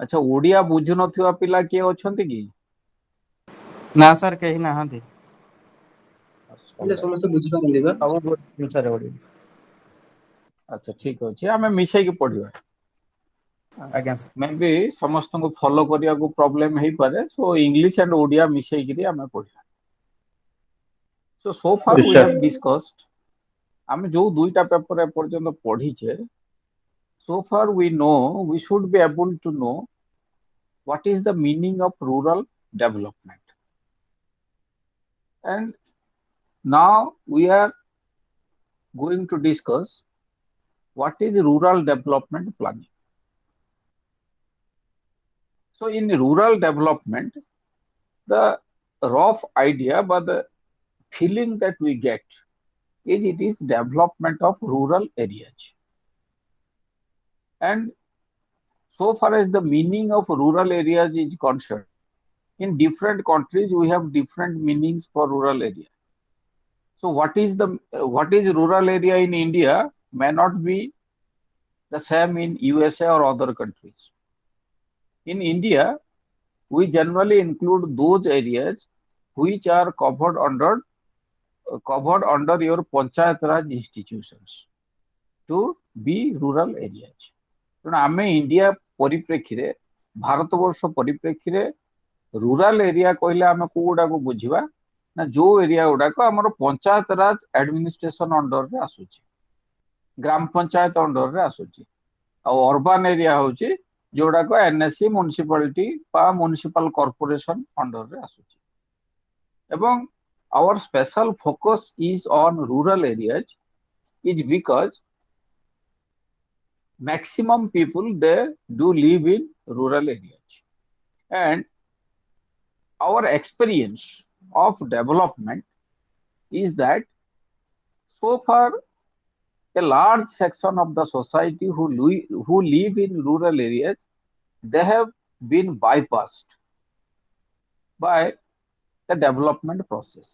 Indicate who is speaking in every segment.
Speaker 1: अच्छा ओडिया बुझु नथिबा पिला किए अछंती कि?
Speaker 2: ना सर कहीं ना
Speaker 3: ସମସ୍ତେ ବୁଝିପାରନ୍ତି ବା।
Speaker 2: ସବୁ ଜିନିଷରେ ଓଡିଆ।
Speaker 1: अच्छा ठीक अछि आमे मिसै के पढिबा।
Speaker 2: आज्ञा सर।
Speaker 1: मे भी समस्त को फॉलो करिया को प्रॉब्लम हे पारे सो इंग्लिश एंड ओडिया मिसै गिरी आमे पढिबा। So far we have discussed आमे जो दुईटा पेपर ए पर्यंत पढिचे so far we know we should be able to know what is the meaning of rural development. And now we are going to discuss what is rural development planning. So in rural development, the rough idea but the feeling that we get is it is development of rural areas. And so far as the meaning of rural areas is concerned, in different countries we have different meanings for rural area. So what is rural area in India may not be the same in USA or other countries. In India, we generally include those areas which are covered under your Panchayat Raj institutions to be rural areas. So, आमे India परिप्रेक्षी Bharat वर्ष परिप्रेक्षी rural area कहले आमे कोडा को बुझिबा ना जो area गुडाक हमर पंचायत राज administration under रे आसुची ग्राम पंचायत अंडर रे आसुची आ अर्बन एरिया होची जोड़ा को एनएससी म्युनिसिपैलिटी बा म्युनिसिपल कॉर्पोरेशन अंडर रे आसुची एवं our special focus is on rural areas is because maximum people they do live in rural areas and our experience of development is that so far a large section of the society who live in rural areas they have been bypassed by the development process.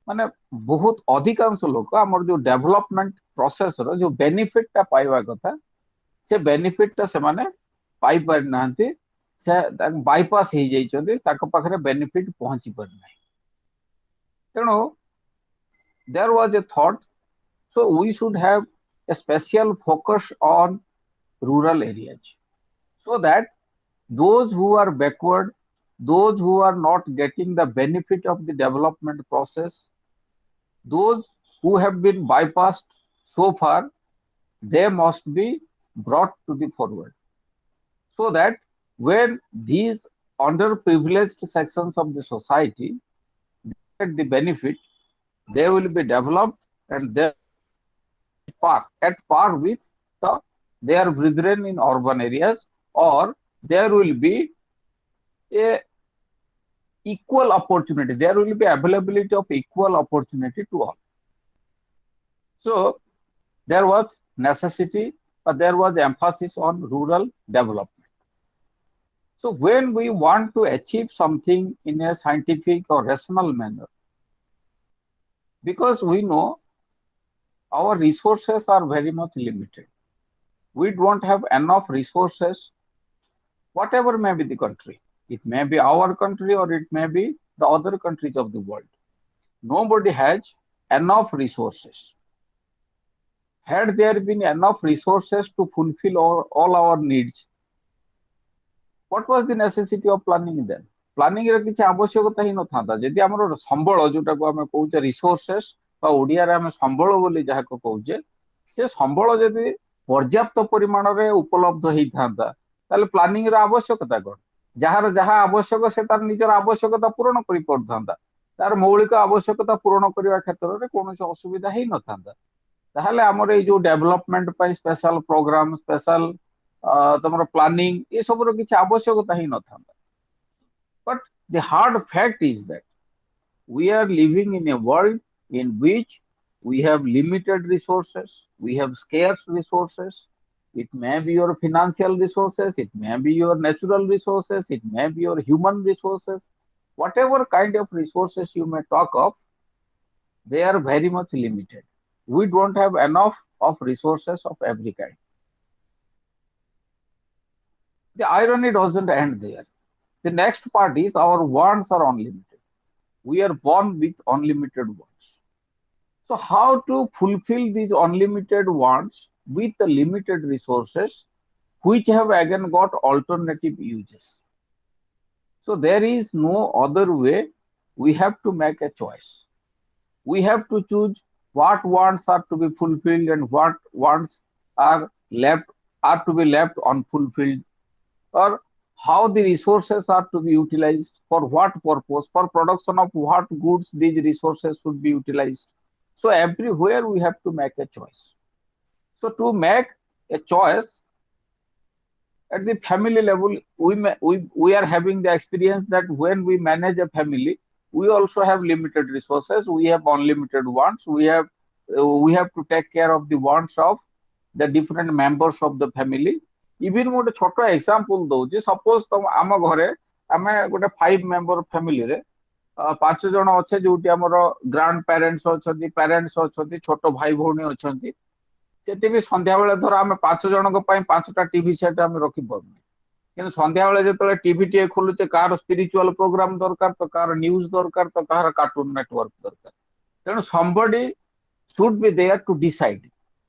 Speaker 1: माने बहुत अधिकांश लोक हमर जो development process रो जो benefit ता पाइबा कथा से बेनिफिट ता से माने पाई पर नांती से बाईपास हे जाई छथि ताक पाखरे बेनिफिट पहुंची पर नै तेनो there was a thought so we should have a special focus on rural areas so that those who are backward, those who are not getting the benefit of the development process, those who have been bypassed so far, they must be brought to the forward so that when these underprivileged sections of the society get the benefit, they will be developed and they at par with their brethren in urban areas, or there will be a equal opportunity, there will be availability of equal opportunity to all. So there was necessity, but there was emphasis on rural development. So when we want to achieve something in a scientific or rational manner, because we know our resources are very much limited, we don't have enough resources, whatever may be the country. It may be our country or it may be the other countries of the world. Nobody has enough resources. Had there been enough resources to fulfill all our needs, what was the necessity of planning then? Planning रे किछि आवश्यकता ही न थाता जदि हमर संबळ जोटा को हम कहउचे resources बा ओडिया रे हम संबळ बोली जहा को कहउचे से संबळ जदि पर्याप्त परिमाण रे उपलब्ध हेई थाता ताले प्लानिंग रे आवश्यकता कोन जहार जहा आवश्यक से तार निजर आवश्यकता पूर्ण करि पड़थांता तार मौलिक आवश्यकता पूर्ण करिवा क्षेत्र रे कोनोसी असुविधा हेई न थांता ताहले हमर ए जो डेवलपमेंट पई स्पेशल प्रोग्राम स्पेशल तमरो प्लानिंग ये सब रो किछि आवश्यकता ही न थांता. But the hard fact is that we are living in a world in which we have limited resources, we have scarce resources. It may be your financial resources, it may be your natural resources, it may be your human resources. Whatever kind of resources you may talk of, they are very much limited. We don't have enough of resources of every kind. The irony doesn't end there. The next part is our wants are unlimited. We are born with unlimited wants. So how to fulfill these unlimited wants with the limited resources, which have again got alternative uses? So there is no other way. We have to make a choice. We have to choose what wants are to be fulfilled and what wants are left are to be left unfulfilled, or how the resources are to be utilized, for what purpose, for production of what goods these resources should be utilized. So everywhere we have to make a choice. So to make a choice at the family level, we are having the experience that when we manage a family, we also have limited resources, we have unlimited wants, we have to take care of the wants of the different members of the family. Even ଗୋଟେ ଛୋଟ example ଦଉଛି, suppose ଆମ ଘରେ ଆମେ ଗୋଟେ 5 member ଫ୍ୟାମିଲିରେ 5 ଜଣ ଅଛେ, ଯୋଉଠି ଆମର ଗ୍ରାଣ୍ଡ ପ୍ୟାରେଣ୍ଟସ ଅଛନ୍ତି, ପ୍ୟାରେଣ୍ଟସ ଅଛନ୍ତି, ଛୋଟ ଭାଇ ଭଉଣୀ ଅଛନ୍ତି। ସେଠି ବି ସନ୍ଧ୍ୟାବେଳେ ଧର ଆମେ 5 ଜଣଙ୍କ ପାଇଁ 5ଟା ଟିଭି ସେଟ୍ ଆମେ ରଖିପାରୁନେ, କିନ୍ତୁ ସନ୍ଧ୍ୟାବେଳେ ଯେତେବେଳେ ଟିଭି ଟିଏ ଖୋଲୁଛେ, କାହାର ସ୍ପିରିଚୁଆଲ ପ୍ରୋଗ୍ରାମ ଦରକାର, ତ କାହାର ନ୍ୟୁଜ ଦରକାର, ତ କାହାର କାର୍ଟୁନ ନେଟୱାର୍କ ଦରକାର। ତେଣୁ somebody should be there to decide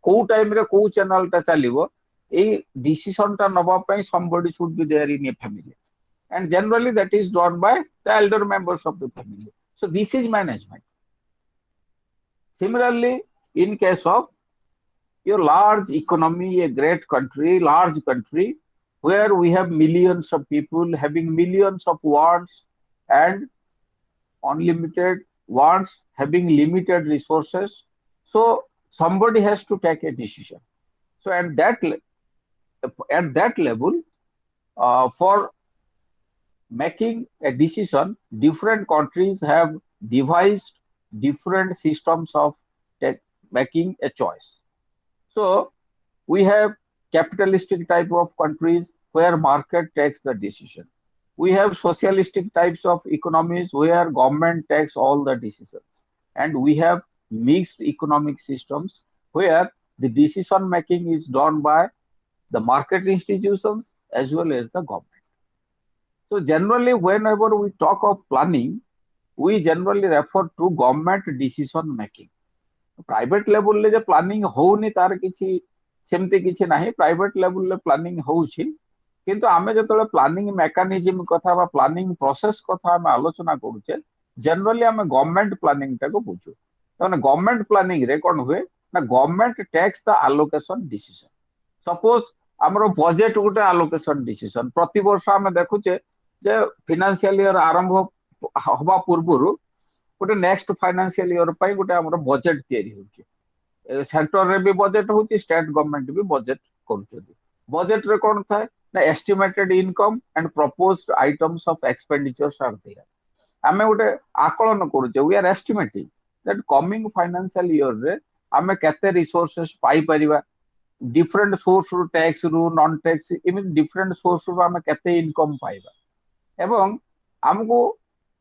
Speaker 1: କୋଉ ଟାଇମରେ କୋଉ ଚ୍ୟାନେଲଟା ଚାଲିବ। ଏଇ ଡିସିସନଟା ନବା ପାଇଁ somebody should be there in a family, and generally that is done by the elder members of the family. So this is management. Similarly, in case of your large economy, a great country, large country, where we have millions of people having millions of wants and unlimited wants, having limited resources. So somebody has to take a decision. So at that level, for making a decision, different countries have devised different systems of making a choice. So we have capitalistic type of countries where market takes the decision. We have socialistic types of economies where government takes all the decisions. And we have mixed economic systems where the decision making is done by the market institutions as well as the government. So generally, whenever we talk of planning, we generally refer to government decision making. Private ଲେବୁଲରେ ଯେ planning ହଉନି ତାର କିଛି ସେମିତି କିଛି ନାହିଁ, private ଲେବୁଲରେ planning ହଉଛି। କିନ୍ତୁ ଆମେ ଯେତେବେଳେ ପ୍ଲାନିଂ ମେକାନିଜିମ କଥା ବା ପ୍ଲାନିଂ ପ୍ରୋସେସ କଥା ଆମେ ଆଲୋଚନା କରୁଛେ, ଜେନେରାଲି ଆମେ ଗଭର୍ଣ୍ଣମେଣ୍ଟ ପ୍ଲାନିଂଟାକୁ ବୁଝୁ। ତାମାନେ ଗଭର୍ଣ୍ଣମେଣ୍ଟ ପ୍ଲାନିଂରେ କ'ଣ ହୁଏ ନା, ଗଭର୍ଣ୍ଣମେଣ୍ଟ ଟେକ୍ସ ଦ ଆଲୋକେସନ ଡିସିସନ। ସପୋଜ ଆମର ବଜେଟ ଗୋଟେ ଆଲୋକେସନ ଡିସିସନ। ପ୍ରତିବର୍ଷ ଆମେ ଦେଖୁଛେ ଯେ ଫିନାନ୍ସିଆଲ ଇୟର ଆରମ୍ଭ ହବା ପୂର୍ବରୁ ଗୋଟେ ନେକ୍ସଟ ଫାଇନାନ୍ସିଆଲ ଇୟର ପାଇଁ ଗୋଟେ ଆମର ବଜେଟ ତିଆରି ହେଉଛି। ସେଣ୍ଟରରେ ବି ବଜେଟ ହଉଛି, ଷ୍ଟେଟ ଗଭର୍ଣ୍ଣମେଣ୍ଟ ବି ବଜେଟ କରୁଛନ୍ତି। ବଜେଟରେ କ'ଣ ଥାଏ ନା, estimated income and proposed items of expenditures are there. ଆମେ ଗୋଟେ ଆକଳନ କରୁଛେ, we are estimating that coming financial year रे ଆମେ କେତେ ରିସୋର୍ସେସ୍ ପାଇପାରିବା, ଡିଫରେଣ୍ଟ ସୋର୍ସ ରୁ, ଟ୍ୟାକ୍ସ ରୁ, ନନ୍ ଟ୍ୟାକ୍ସ, ଏମିତି ଡିଫରେଣ୍ଟ ସୋର୍ସ ରୁ ଆମେ କେତେ ଇନକମ୍ ପାଇବା, ଏବଂ ଆମକୁ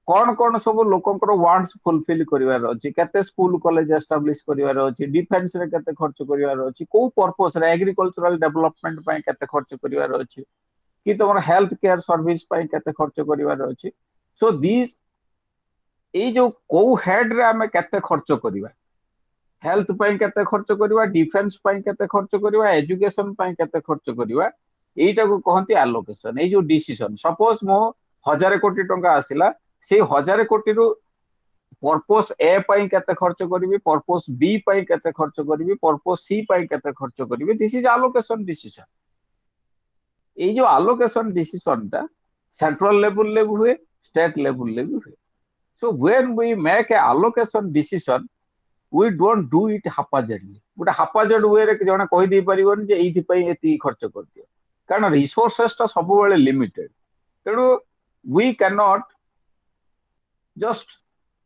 Speaker 1: କ'ଣ କ'ଣ ସବୁ ଲୋକଙ୍କର ୱାଣ୍ଟସ ଫୁଲଫିଲ କରିବାର ଅଛି, କେତେ ସ୍କୁଲ କଲେଜ ଏଷ୍ଟାବ୍ଲିଶ କରିବାର ଅଛି, ଡିଫେନ୍ସରେ କେତେ ଖର୍ଚ୍ଚ କରିବାର ଅଛି, କୋଉ ପର୍ପସରେ, ଏଗ୍ରିକଲଚରାଲ ଡେଭଲପମେଣ୍ଟ ପାଇଁ କେତେ ଖର୍ଚ୍ଚ କରିବାର ଅଛି, କି ତମର ହେଲ୍ଥ କେୟାର ସର୍ଭିସ ପାଇଁ କେତେ ଖର୍ଚ୍ଚ କରିବାର ଅଛି। ସୋ ଦିସ୍, ଏଇ ଯୋଉ କୋଉ ହେଡରେ ଆମେ କେତେ ଖର୍ଚ୍ଚ କରିବା, ହେଲ୍ଥ ପାଇଁ କେତେ ଖର୍ଚ୍ଚ କରିବା, ଡିଫେନ୍ସ ପାଇଁ କେତେ ଖର୍ଚ୍ଚ କରିବା, ଏଜୁକେସନ ପାଇଁ କେତେ ଖର୍ଚ୍ଚ କରିବା, ଏଇଟାକୁ କହନ୍ତି ଆଲୋକେସନ। ଏଇ ଯୋଉ ଡିସିସନ, ସପୋଜ ମୋ 1,000 କୋଟି ଟଙ୍କା ଆସିଲା, ସେଇ 1,000 କୋଟିରୁ ପର୍ପୋଜ ଏ ପାଇଁ କେତେ ଖର୍ଚ୍ଚ କରିବି, ପର୍ପୋଜ ବି ପାଇଁ କେତେ ଖର୍ଚ୍ଚ କରିବି, ପର୍ପୋଜ ସି ପାଇଁ କେତେ ଖର୍ଚ୍ଚ କରିବି, ଦିସ୍ ଇଜ ଆଲୋକେସନ ଡିସିସନ। ଏଇ ଯୋଉ ଆଲୋକେସନ ଡିସିସନଟା ସେଣ୍ଟ୍ରାଲ ଲେବୁଲରେ ବି ହୁଏ, ଷ୍ଟେଟ ଲେବୁଲରେ ବି ହୁଏ। So when we make a allocation decision, we don't do it haphazardly. ଗୋଟେ haphazard way ରେ ଜଣେ କହିଦେଇ ପାରିବନି ଯେ ଏଇଥିପାଇଁ ଏତିକି ଖର୍ଚ୍ଚ କରିଦିଅ, କାରଣ ରିସୋର୍ସେସଟା ସବୁବେଳେ ଲିମିଟେଡ। ତେଣୁ we cannot just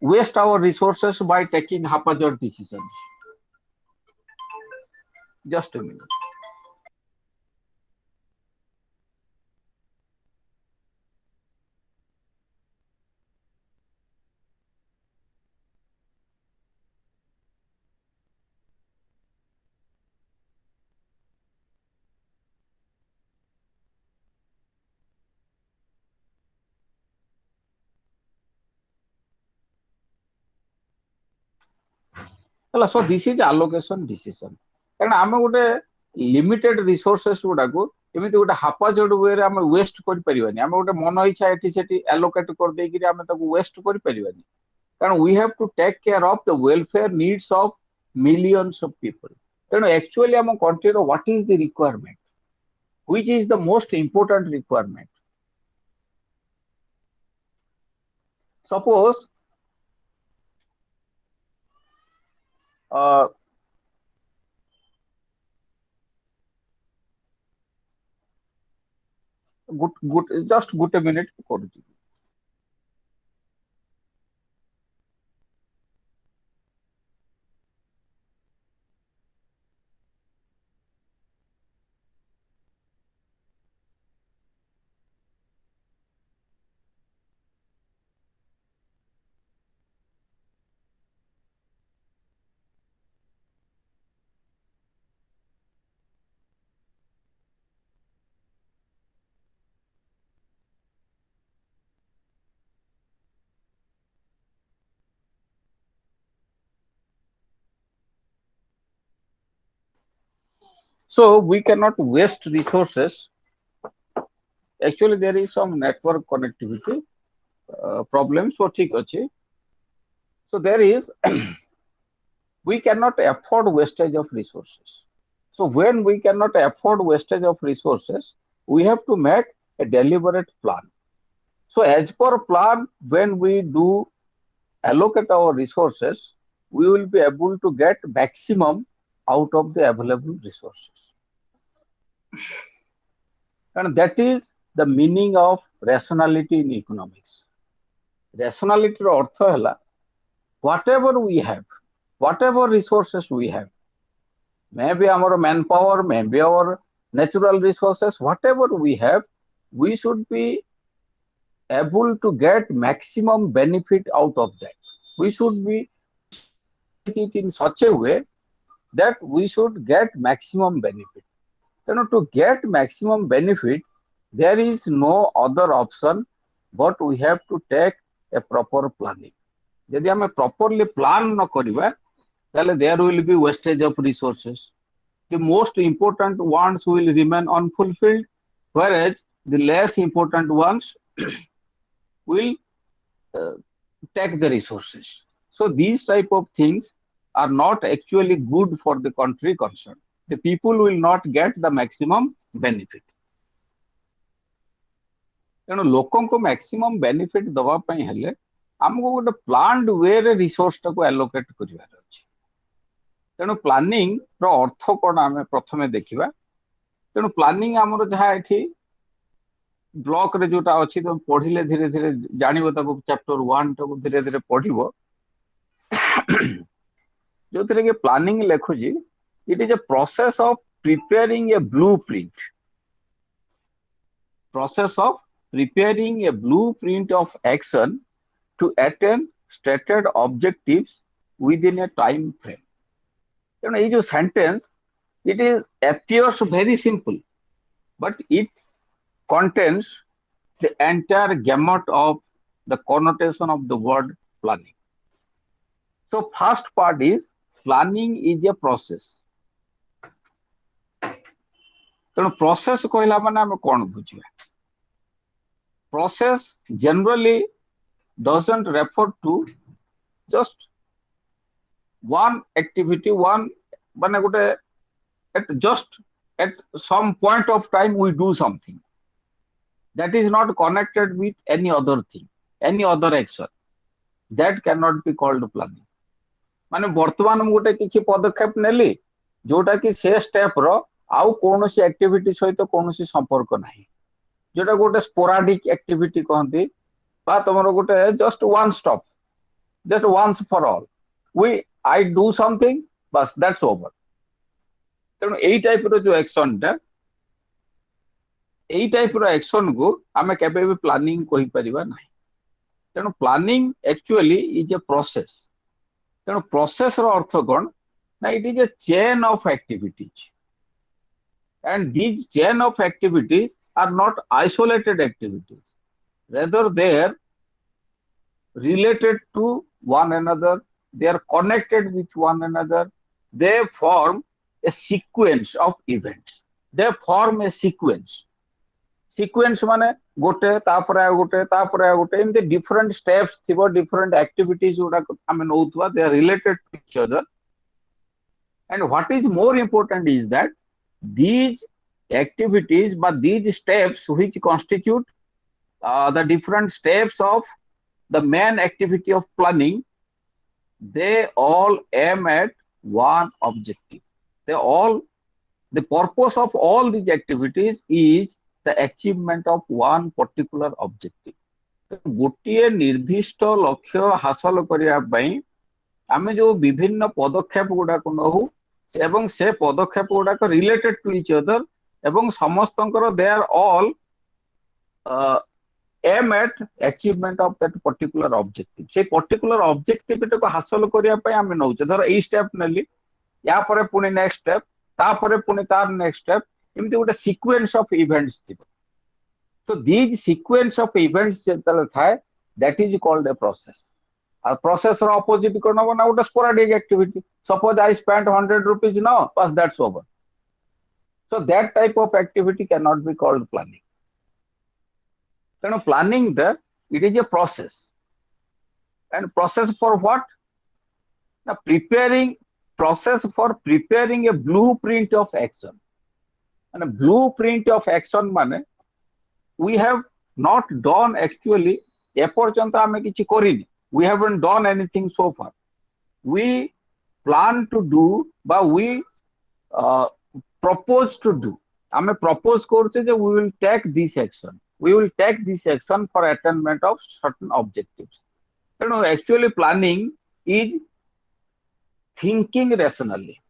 Speaker 1: waste our resources by taking haphazard decisions. Just a minute. So this is allocation decision. କାରଣ ଆମେ ଗୋଟେ limited resources ଗୁଡାକୁ ଏମିତି ଗୋଟେ haphazard way ରେ ଆମେ waste କରିପାରିବାନି। ଆମେ ଗୋଟେ ମନ ଇଚ୍ଛା ଏଠି ସେଠି allocate କରିଦେଇକିରି ଆମେ ତାକୁ waste କରିପାରିବାନି। କାରଣ we have to take care of the welfare needs of millions of people. ତେଣୁ actually ଆମ country ର what is the requirement? Which is the most important requirement? Suppose just ଗୋଟେ minute କରୁଛି। So we cannot waste resources. Actually, there is some network connectivity problem. So ठीक ଅଛି. So there is we cannot afford wastage of resources. So when we cannot afford wastage of resources, we have to make a deliberate plan. So as per plan, when we do allocate our resources, we will be able to get maximum out of the available resources. And that is the meaning of rationality in economics. Rationality ର ଅର୍ଥ ହେଲା whatever we have, whatever resources we have, maybe our manpower, maybe our natural resources, whatever we have, we should be able to get maximum benefit out of that. We should be it in such a way that we should get maximum benefit. To get maximum benefit, there is no other option but we have to take a proper planning. ଯଦି ଆମେ properly plan ନ କରିବା ତାହେଲେ there will be wastage of resources. The most important ones will remain unfulfilled, whereas the less important ones will take the resources. So these type of things are not actually good for the country concerned. The people will not get the maximum benefit. ତେଣୁ ଲୋକଙ୍କୁ maximum benefit ଦବା ପାଇଁ ହେଲେ ଆମକୁ ଗୋଟେ planned way ରେ resource ଟାକୁ allocate କରିବାର ଅଛି। ତେଣୁ ପ୍ଲାନିଂ ର ଅର୍ଥ କ'ଣ ଆମେ ପ୍ରଥମେ ଦେଖିବା। ତେଣୁ ପ୍ଲାନିଂ ଆମର ଯାହା ଏଠି ବ୍ଲକ ରେ ଯୋଉଟା ଅଛି ତମେ ପଢିଲେ ଧୀରେ ଧୀରେ ଜାଣିବ ତାକୁ ଚାପ୍ଟର 1 ଟାକୁ ଧୀରେ ଧୀରେ ପଢିବ। ଯୋଉଥିରେ କି ପ୍ଲାନିଂ ଲେଖୁଛି it is a process of preparing a blueprint. Process of preparing a blueprint of action to attain stated objectives within a time frame. You know, this sentence, it is appears very simple, but it contains the entire gamut of the connotation of the word planning. So first part is planning is a process. ତେଣୁ process କହିଲା ମାନେ ଆମେ କ'ଣ ବୁଝିବା? Process generally doesn't refer to just one activity, one ମାନେ ଗୋଟେ at some point of time we do something that is not connected with any other thing, any other action. That cannot be called planning. ମାନେ ବର୍ତ୍ତମାନ ମୁଁ ଗୋଟେ କିଛି ପଦକ୍ଷେପ ନେଲି ଯୋଉଟା କି ସେ ଷ୍ଟେପ ର ଆଉ କୌଣସି ଆକ୍ଟିଭିଟି ସହିତ କୌଣସି ସମ୍ପର୍କ ନାହିଁ, ଯୋଉଟା ଗୋଟେ ସ୍ପୋରାଡିକ ଆକ୍ଟିଭିଟି କହନ୍ତି ବା ତମର ଗୋଟେ just one stop, just once for all, I do something, bas that's over. ତେଣୁ ଏଇ ଟାଇପ ର ଯୋଉ ଆକ୍ସନ ଟା, ଏଇ ଟାଇପ ର ଆକ୍ସନ କୁ ଆମେ କେବେ ବି ପ୍ଲାନିଂ କହିପାରିବା ନାହିଁ। ତେଣୁ planning actually is a process. ତେଣୁ ପ୍ରୋସେସ ର ଅର୍ଥ କ'ଣ ନା it is a chain of activities, and these chain of activities are not isolated activities, rather they are related to one another. they are connected with one another, they form a sequence of events. They form a sequence. Sequence माने गोटे तापरे आ गोटे तापरे आ गोटे एमती different steps थिबो, different activities गुडा आमे नउतवा, they are related to each other. And what is more important is that these activities but these steps which constitute the different steps of the main activity of planning, they all aim at one objective. The purpose of all these activities is the achievement of one particular objective. गोटे निर्दिष्ट लक्ष्य हासिल करिया पई आमे जो विभिन्न पदक्षेप गुडा को नहु एवं से पदक्षेप गुडा को रिलेटेड टू इच अदर एवं समस्तंकर they are all aim at achievement of that particular objective. से पर्टिकुलर ऑब्जेक्टिव को हासिल करिया पई आमे नउचे. धर ए स्टेप नेली, या परे पुनी नेक्स्ट स्टेप, ता परे पुनी तार नेक्स्ट स्टेप, एमती गोटे सीक्वेंस ऑफ इवेंट्स थिबो. So these sequence of events जेतले थाए, that is called a process. A process or opposite कोन हो ना, गोटे sporadic activity. Suppose I spent 100 rupees now, bas that's over. So that type of activity cannot be called planning. So planning there, it is a process. And process for what? Now process for preparing a blueprint of action. And a blueprint of action माने we have not done actually, we haven't done anything so far. We plan to do, but we propose to do. We propose that we will take this action. We will take this action for attainment of certain objectives. You know, actually planning is thinking rationally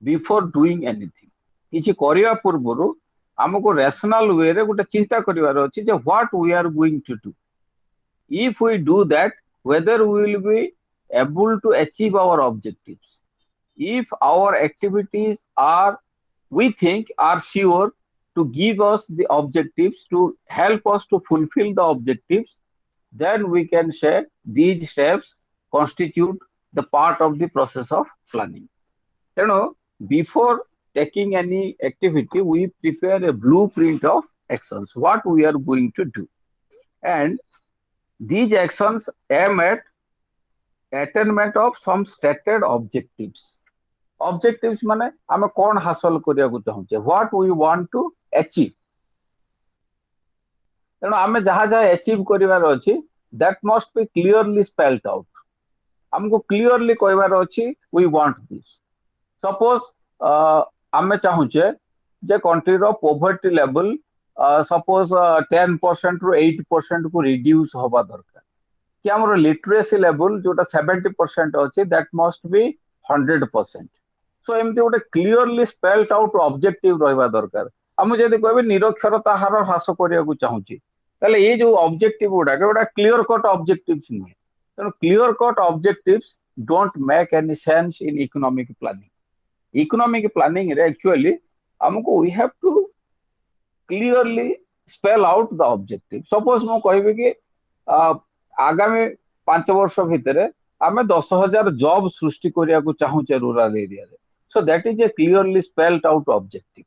Speaker 1: before doing anything. किछि करिया पूर्वरु हमको rational way रे गोटे चिंता करिवार अछि जे what we are going to do. If we do that, whether we will be able to achieve our objectives. If our activities are, we think, are sure to give us the objectives, to help us to fulfill the objectives, then we can say these steps constitute the part of the process of planning. You know, before taking any activity, we prepare a blueprint of actions, what we are going to do. And these actions aim at attainment of some stated objectives. Objectives माने हमें कौन हासिल करिया को चाहूचे, what we want to achieve. तेणु हमें जहाँ जहाँ achieve करिवार अछि, that must be clearly spelled out. हमको clearly कहवार अछि, we want this. Suppose आमे चाहूचे जे कंट्री रो पॉवर्टी लेवल सपोज 10% रु 8% को रिड्यूस होबा दरकार, कि हमरो लिटरेसी लेवल जोटा 70% अछि दैट मस्ट बी 100%. सो एमती गोटे क्लियरली स्पेल्ड आउट ऑब्जेक्टिव रहबा दरकार. हम जदि कहबे निरक्षरता हार ह्रास करिया को चाहूची, ताले ए जो ऑब्जेक्टिव गोटा क्लियर कट ऑब्जेक्टिव्स नहीं. तेणु clear cut objectives don't make any sense in economic planning. Economic planning actually we have to clearly spell out the objective. Suppose मैं कहबे कि आगामी 5 वर्ष भितरे आमे 10,000 जॉब सृष्टि करिया को चाहूचे रूरल एरिया रे. So that is a clearly spelled out objective.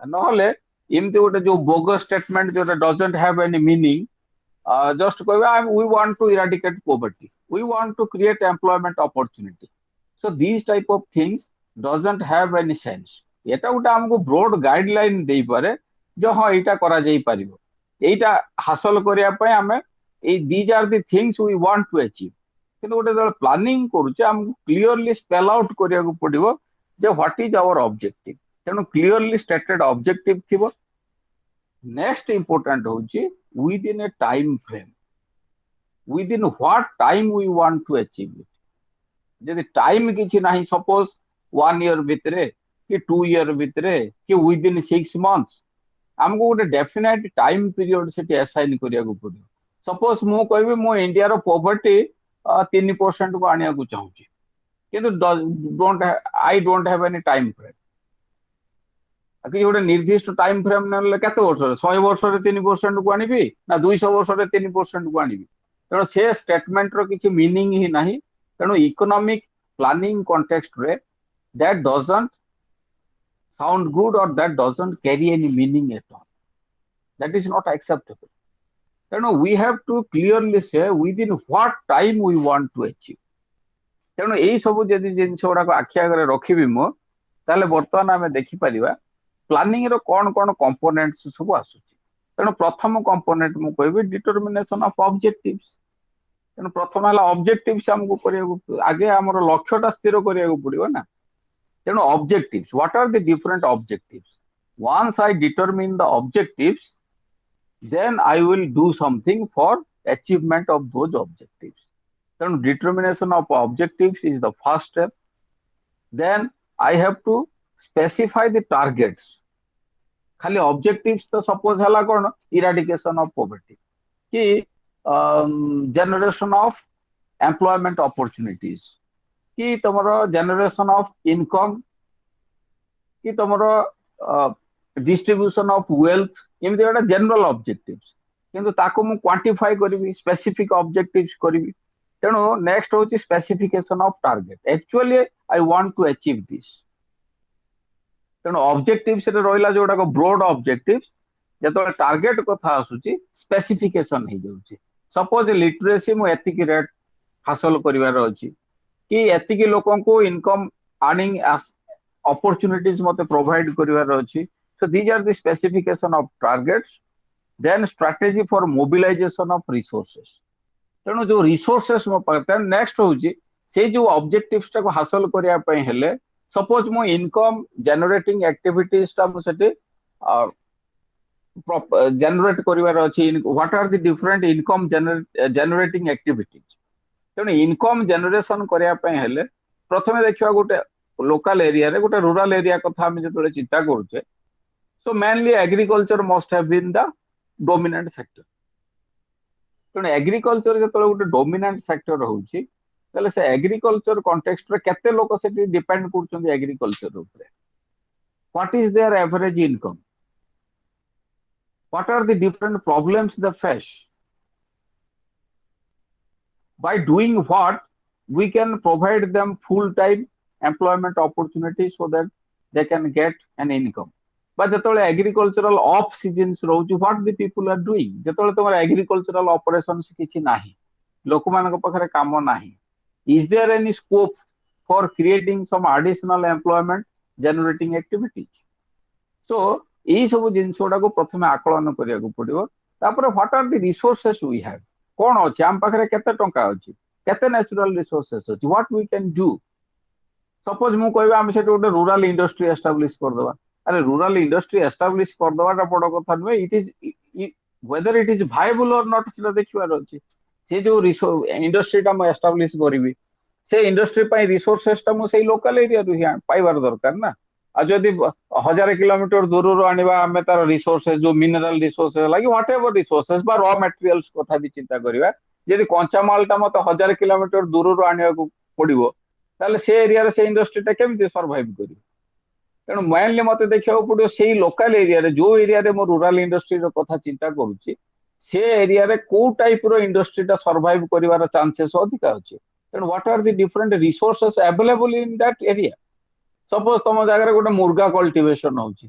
Speaker 1: नहले एमती गोटे जो बोगस स्टेटमेंट जो doesn't have any meaning, just कहबे we want to eradicate poverty, we want to create employment opportunity. So these type of things doesn't have any sense. एटा गोटे हमको broad guideline देई पारे जो हां एटा करा जाई परिबो, एटा हासिल करिया पय हमें ए these are the things we want to achieve. किंतु गोटे जब प्लानिंग करूचे हमको क्लियरली स्पेल आउट करिया को पड़िबो जे व्हाट इज आवर ऑब्जेक्टिव. तेनु क्लियरली स्टेटेड ऑब्जेक्टिव थिबो. नेक्स्ट इंपोर्टेंट होची within a time frame, within what time we want to achieve it. जदि टाइम किछि नाही, सपोज 1 year भितरे कि 2 year भितरे कि विद इन 6 months, हमको गोटे डेफिनेट टाइम पीरियड सेठी असाइन करिया को पड़ियो. सपोज मु कहबी मु इंडिया रो पॉवर्टी 3% को आनिया को चाहूची, किंतु I don't have any time frame. कि गोटे निर्दिष्ट टाइम फ्रेम नले केते वर्ष रे, 100 वर्ष रे 3% को आनिबी ना 200 वर्ष रे 3% को आनिबी. तेणु से स्टेटमेंट रो किछि मीनिंग ही नाही. ତେଣୁ ଇକୋନୋମିକ ପ୍ଲାନିଂ କଣ୍ଟେକ୍ସଟ ରେ that doesn't sound good or that doesn't carry any meaning at all. That is not acceptable. ତେଣୁ we have to clearly say within what time we want to achieve. ତେଣୁ ଏଇ ସବୁ ଯଦି ଜିନିଷ ଗୁଡାକ ଆଖି ଆଗରେ ରଖିବି ମୁଁ ତାହେଲେ ବର୍ତ୍ତମାନ ଆମେ ଦେଖିପାରିବା ପ୍ଲାନିଂ ର କଣ କଣ କମ୍ପୋନେଣ୍ଟସ ସବୁ ଆସୁଛି। ତେଣୁ ପ୍ରଥମ କମ୍ପୋନେଣ୍ଟ ମୁଁ କହିବି ଡିଟରମିନେସନ ଅଫ ଅବଜେକ୍ଟିଭସ। ତେଣୁ ପ୍ରଥମ ହେଲା ଅବଜେକ୍ଟିଭସ ଆମକୁ କରିବାକୁ ଆଗେ ଆମର ଲକ୍ଷ୍ୟଟା ସ୍ଥିର କରିବାକୁ ପଡିବ ନା। ତେଣୁ objectives, what are the different objectives? Once I determine the objectives, then I will do something for achievement of those objectives. Then determination of objectives is the first step. Then I have to specify the targets. खाली objectives तो suppose हला कौन eradication of poverty कि generation of employment opportunities कि तमरो generation of income कि तमरो distribution of wealth एमती गोटे general objectives किंतु ताको मु quantify करिवि specific objectives करिवि तेणु next होची specification of target actually I want to achieve this तेणु objectives रे रहिला जोटा को broad objectives जेतोले टार्गेट कथा आसुची स्पेसिफिकेशन हे जाउची सपोज लिटरेसी मु एतिकी रेट हासिल करिवार अछि कि एतिकी लोकन को इनकम अर्निंग opportunities मते प्रोवाइड करिवार अछि so these are the specification of targets then strategy for mobilization of resources तेणु जो resources मो पाते नेक्स्ट होची से जो ऑब्जेक्टिव्स टा को हासिल करिया पय हेले सपोज मो इनकम जनरेटिंग एक्टिविटीज टा मो सेटे generate करिवार अछि what are the different income generating activities तेणु इनकम जनरेशन करिया पय हेले प्रथमे देखिवा गोटे लोकल एरिया रे गोटे रूरल एरिया कथा हम जेतले चिंता करूचे so mainly agriculture must have been the dominant sector तेणु एग्रीकल्चर जेतले गोटे डोमिनेंट सेक्टर रहउची तले से एग्रीकल्चर कॉन्टेक्स्ट रे केते लोक सेठी डिपेंड करछन एग्रीकल्चर ऊपर what is there average income what are the different problems they face by doing what we can provide them full time employment opportunities so that they can get an income but jetole agricultural off seasons roju what the people are doing jetole tomar agricultural operations kichi nahi lokmananko pakhare kamo nahi is there any scope for creating some additional employment generating activities so एई सब जिंस गुडा को प्रथमे आकलन करिया को पड़िबो तापर what are the resources we have कोन अछि हम पाखरे केते टंका अछि केते नेचुरल रिसोर्सेस अछि what we can do suppose मु कहबा हम सेट गोटे रूरल इंडस्ट्री एस्टैब्लिश कर दवा अरे रूरल इंडस्ट्री एस्टैब्लिश कर दवाटा बड़ कथा न it is whether it is viable और नॉट सेटा देखिवार अछि से जो इंडस्ट्री टा म एस्टैब्लिश करिवि से इंडस्ट्री पई रिसोर्सेस टा मु सेई लोकल एरिया रु पाइबार दरकार ना जदि 1000 किलोमीटर दूर आनिबा हमें तार रिसोर्सेस जो मिनरल रिसोर्सेस लागी व्हाट एवर रिसोर्सेस बा रॉ मटेरियल्स कथा भी चिंता करिवा यदि कंचा माल टा मत 1000 किलोमीटर दूर आनिबा को पड़िबो ताले से एरिया रे से इंडस्ट्री टा केमति सर्वाइव करिवो तेणु मेनली मते देखियो पड़ियो सेही लोकल एरिया रे जो एरिया रे मो रूरल इंडस्ट्री रो कथा चिंता करूची से एरिया रे को टाइप रो इंडस्ट्री टा सर्वाइव करिवार चांसेस अधिक अछि तेणु what are the different resources available in that area suppose तुम जगह गोटे मुर्गा कल्टिवेशन होची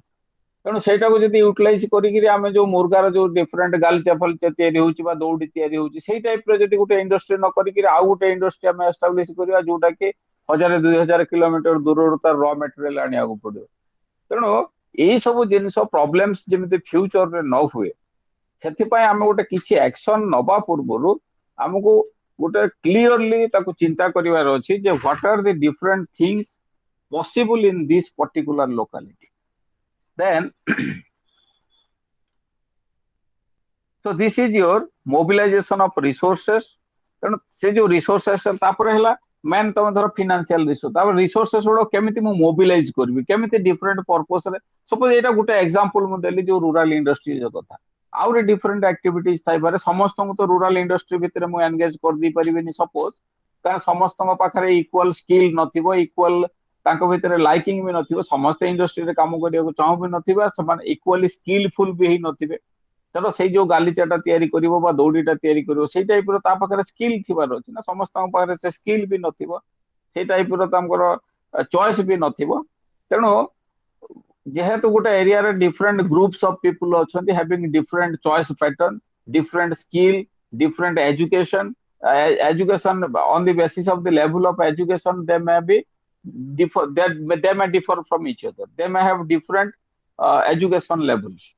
Speaker 1: तेणु सेटा को जदी यूटिलाइज करिकरी आमे जो मुर्गार जो डिफरेंट गाल चफल तयारी होची बा दौड़ी तयारी होची सेही टाइप रो जदी गोटे इंडस्ट्री न करिकरी आ गोटे इंडस्ट्री आमे एस्टैब्लिश करिवा जोटा कि 1000-2000 किलोमीटर दूर तार रॉ मटेरियल आनिया को पड़ियो तेणु एई सब जिंस प्रॉब्लम्स जेमिति फ्यूचर रे न हुए सेथि पय आमे गोटे किछि एक्शन नबा पूर्वरु हमको गोटे क्लियरली ताको चिंता करिवार अछि जे what are the different things possible in this particular locality then so this is your mobilization of resources तेणु से जो रिसोर्सेस तापर हैला मेन तम धर फाइनेंशियल रिसोर्स तापर रिसोर्सेस गुडो केमिति मु मोबिलाइज करबी केमिति डिफरेंट पर्पस रे सपोज एटा गुटे एग्जांपल मु देली जो रूरल इंडस्ट्री जो कथा आउरे डिफरेंट एक्टिविटीज थाइ पारे समस्त को तो रूरल इंडस्ट्री भितरे मु एंगेज कर दी परिबेनी सपोज कारण समस्त को पाखरे इक्वल स्किल नथिबो इक्वल तांको भितरे लाइकिंग भी नथिबो समस्त इंडस्ट्री रे काम करिया को चाहू भी नथिबा समान इक्वली स्किलफुल भी ही नथिबे ତେଣୁ ସେଇ ଯୋଉ ଗାଲିଚାଟା ତିଆରି କରିବ ବା ଦୌଡ଼ିଟା ତିଆରି କରିବ ସେଇ ଟାଇପର ତା ପାଖରେ ସ୍କିଲ୍ ଥିବାର ଅଛି ନା, ସମସ୍ତଙ୍କ ପାଖରେ ସେ ସ୍କିଲ୍ ବି ନଥିବ, ସେଇ ଟାଇପର ତାଙ୍କର ଚଏସ୍ ବି ନଥିବ। ତେଣୁ ଯେହେତୁ ଗୋଟେ ଏରିଆରେ ଡିଫରେଣ୍ଟ ଗ୍ରୁପ୍ସ ଅଫ ପିପୁଲ ଅଛନ୍ତି having different choice pattern, different skill, different education. Education on the basis of the level of education, they may be differ. They may differ from each other. They may have different education levels.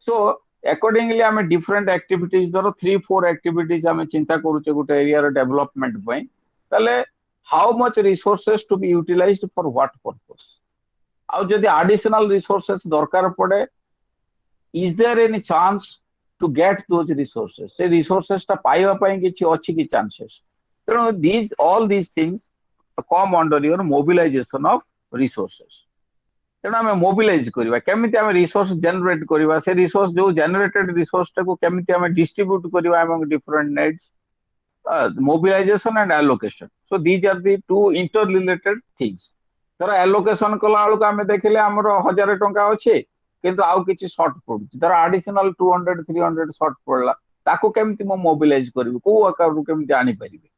Speaker 1: So accordingly, ଆମେ different activities ଧର 3-4 activities ଆମେ ଚିନ୍ତା କରୁଛେ ଗୋଟେ ଏରିଆର development ପାଇଁ, ତାହେଲେ how much resources to be utilized for what purpose? ଆଉ ଯଦି additional resources ଦରକାର ପଡେ, is there any chance to get those resources? Se resources ta paiva pai kichi achi ki chances? Teno all these things come under your mobilization of resources. ତେଣୁ ଆମେ ମୋବିଲାଇଜ କରିବା, କେମିତି ଆମେ resource generate କରିବା, ସେ resource ଯୋଉ ଜେନେରେଟେଡ ରିସୋର୍ସ ଟାକୁ କେମିତି ଆମେ ଡିଷ୍ଟ୍ରିବ୍ୟୁଟ କରିବା among different needs, mobilization and allocation. So these are the two interrelated things. ଧର allocation କଲା ବେଳକୁ ଆମେ ଦେଖିଲେ ଆମର 1000 ଟଙ୍କା ଅଛି କିନ୍ତୁ ଆଉ କିଛି ସର୍ଟ ପଡୁଛି, ଧର ଆଡିସନାଲ 200-300 ସର୍ଟ ପଡିଲା, ତାକୁ କେମିତି ମୁଁ ମୋବିଲାଇଜ କରିବି, କୋଉ ଆକାରରୁ କେମିତି ଆଣିପାରିବି?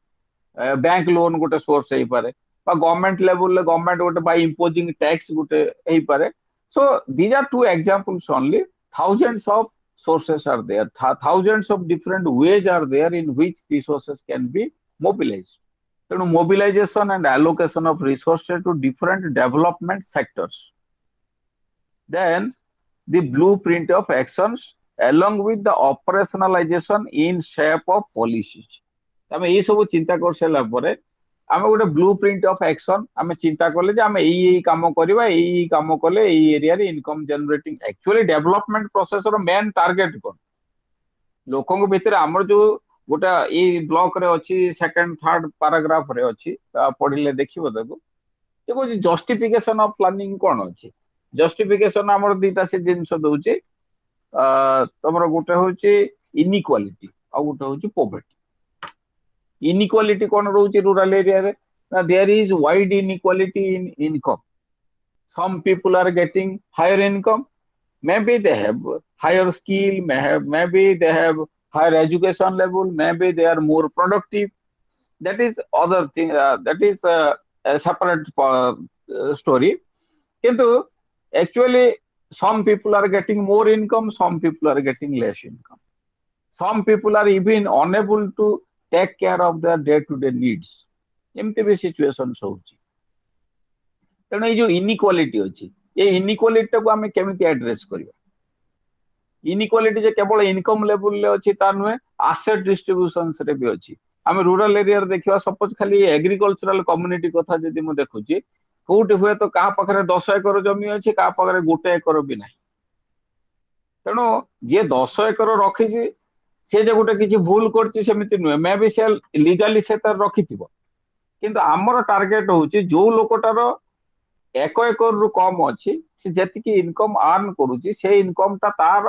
Speaker 1: ବ୍ୟାଙ୍କ ଲୋନ ଗୋଟେ ସୋର୍ସ ହେଇପାରେ, বা ଗଭର୍ଣ୍ଣମେଣ୍ଟ ଲେଭେଲରେ ଗଭର୍ଣ୍ଣମେଣ୍ଟ ଗୋଟେ ବାଇ ଇମ୍ପୋଜିଂ ଟ୍ୟାକ୍ସ ଗୋଟେ ହେଇପାରେ। So these are two examples only, thousands of sources are there, thousands of different ways are there in which resources can be mobilized. ତେଣୁ mobilization and allocation of resources to different development sectors. Then the blueprint of actions along with the operationalization in shape of policies. ଆମେ ଏଇ ସବୁ ଚିନ୍ତା କରିସାରିଲା ପରେ ଆମେ ଗୋଟେ blueprint of action ଆମେ ଚିନ୍ତା କଲେ ଯେ ଆମେ ଏଇ କାମ କରିବା, ଏଇ କାମ କଲେ ଏଇ ଏରିଆରେ ଇନକମ ଜେନେରେଟିଂ। ଆକ୍ଚୁଆଲି ଡେଭଲପମେଣ୍ଟ ପ୍ରୋସେସର ମେନ୍ ଟାର୍ଗେଟ କଣ? ଲୋକଙ୍କ ଭିତରେ ଆମର ଯୋଉ ଗୋଟେ ଏଇ ବ୍ଲକରେ ଅଛି, ସେକେଣ୍ଡ ଥାର୍ଡ ପାରାଗ୍ରାଫରେ ଅଛି, ପଢିଲେ ଦେଖିବ ତାକୁ, ସେ କହୁଛି ଜଷ୍ଟିଫିକେସନ ଅଫ ପ୍ଲାନିଂ କଣ ଅଛି। ଜଷ୍ଟିଫିକେସନ ଆମର ଦିଟା ସେ ଜିନିଷ ଦଉଛି, ତମର ଗୋଟେ ହଉଛି ଇନିକ୍ୱାଲିଟି ଆଉ ଗୋଟେ ହଉଛି ପୋଭର୍ଟି। Inequality कौन रोचे rural area रे? There is wide inequality in income. Some people are getting higher income, maybe they have higher skill, maybe they have higher education level, maybe they are more productive. That is other thing, that is a separate story. Kintu actually some people are getting more income, some people are getting less income. Some people are even unable to take care of their day-to-day needs. ଏମିତି ବି situation ହଉଛି। ତେଣୁ ଏଇ ଯୋଉ ଇନିକ୍ୱାଲିଟି ଅଛି, ଏ ଇନିକ୍ୱାଲିଟିଟାକୁ ଆମେ କେମିତି address କରିବା? ଇନିକ୍ୱାଲିଟି ଯେ କେବଳ ଇନକମ ଲେଭେଲରେ ଅଛି ତା ନୁହେଁ, ଆସେଟ ଡିଷ୍ଟ୍ରିବ୍ୟୁସନରେ ବି ଅଛି। ଆମେ ରୁରାଲ ଏରିଆରେ ଦେଖିବା, ସପୋଜ ଖାଲି ଏଗ୍ରିକଲଚରାଲ କମ୍ୟୁନିଟି କଥା ଯଦି ମୁଁ ଦେଖୁଛି, କୋଉଠି ହୁଏ ତ କାହା ପାଖରେ 10 ଏକର ଜମି ଅଛି, କାହା ପାଖରେ 1 ଏକର ବି ନାହିଁ। ତେଣୁ ଯିଏ 10 ଏକର ରଖିଛି ସେ ଯେ ଗୋଟେ କିଛି ଭୁଲ କରୁଛି ସେମିତି ନୁହେଁ, ମେ ବି ସେ ଲିଗାଲି ସେ ତାର ରଖିଥିବ, କିନ୍ତୁ ଆମର ଟାର୍ଗେଟ ହଉଛି ଯୋଉ ଲୋକଟାର 1 ଏକରରୁ କମ ଅଛି, ସେ ଯେତିକି ଇନକମ ଆର୍ନ କରୁଛି ସେ ଇନକମଟା ତାର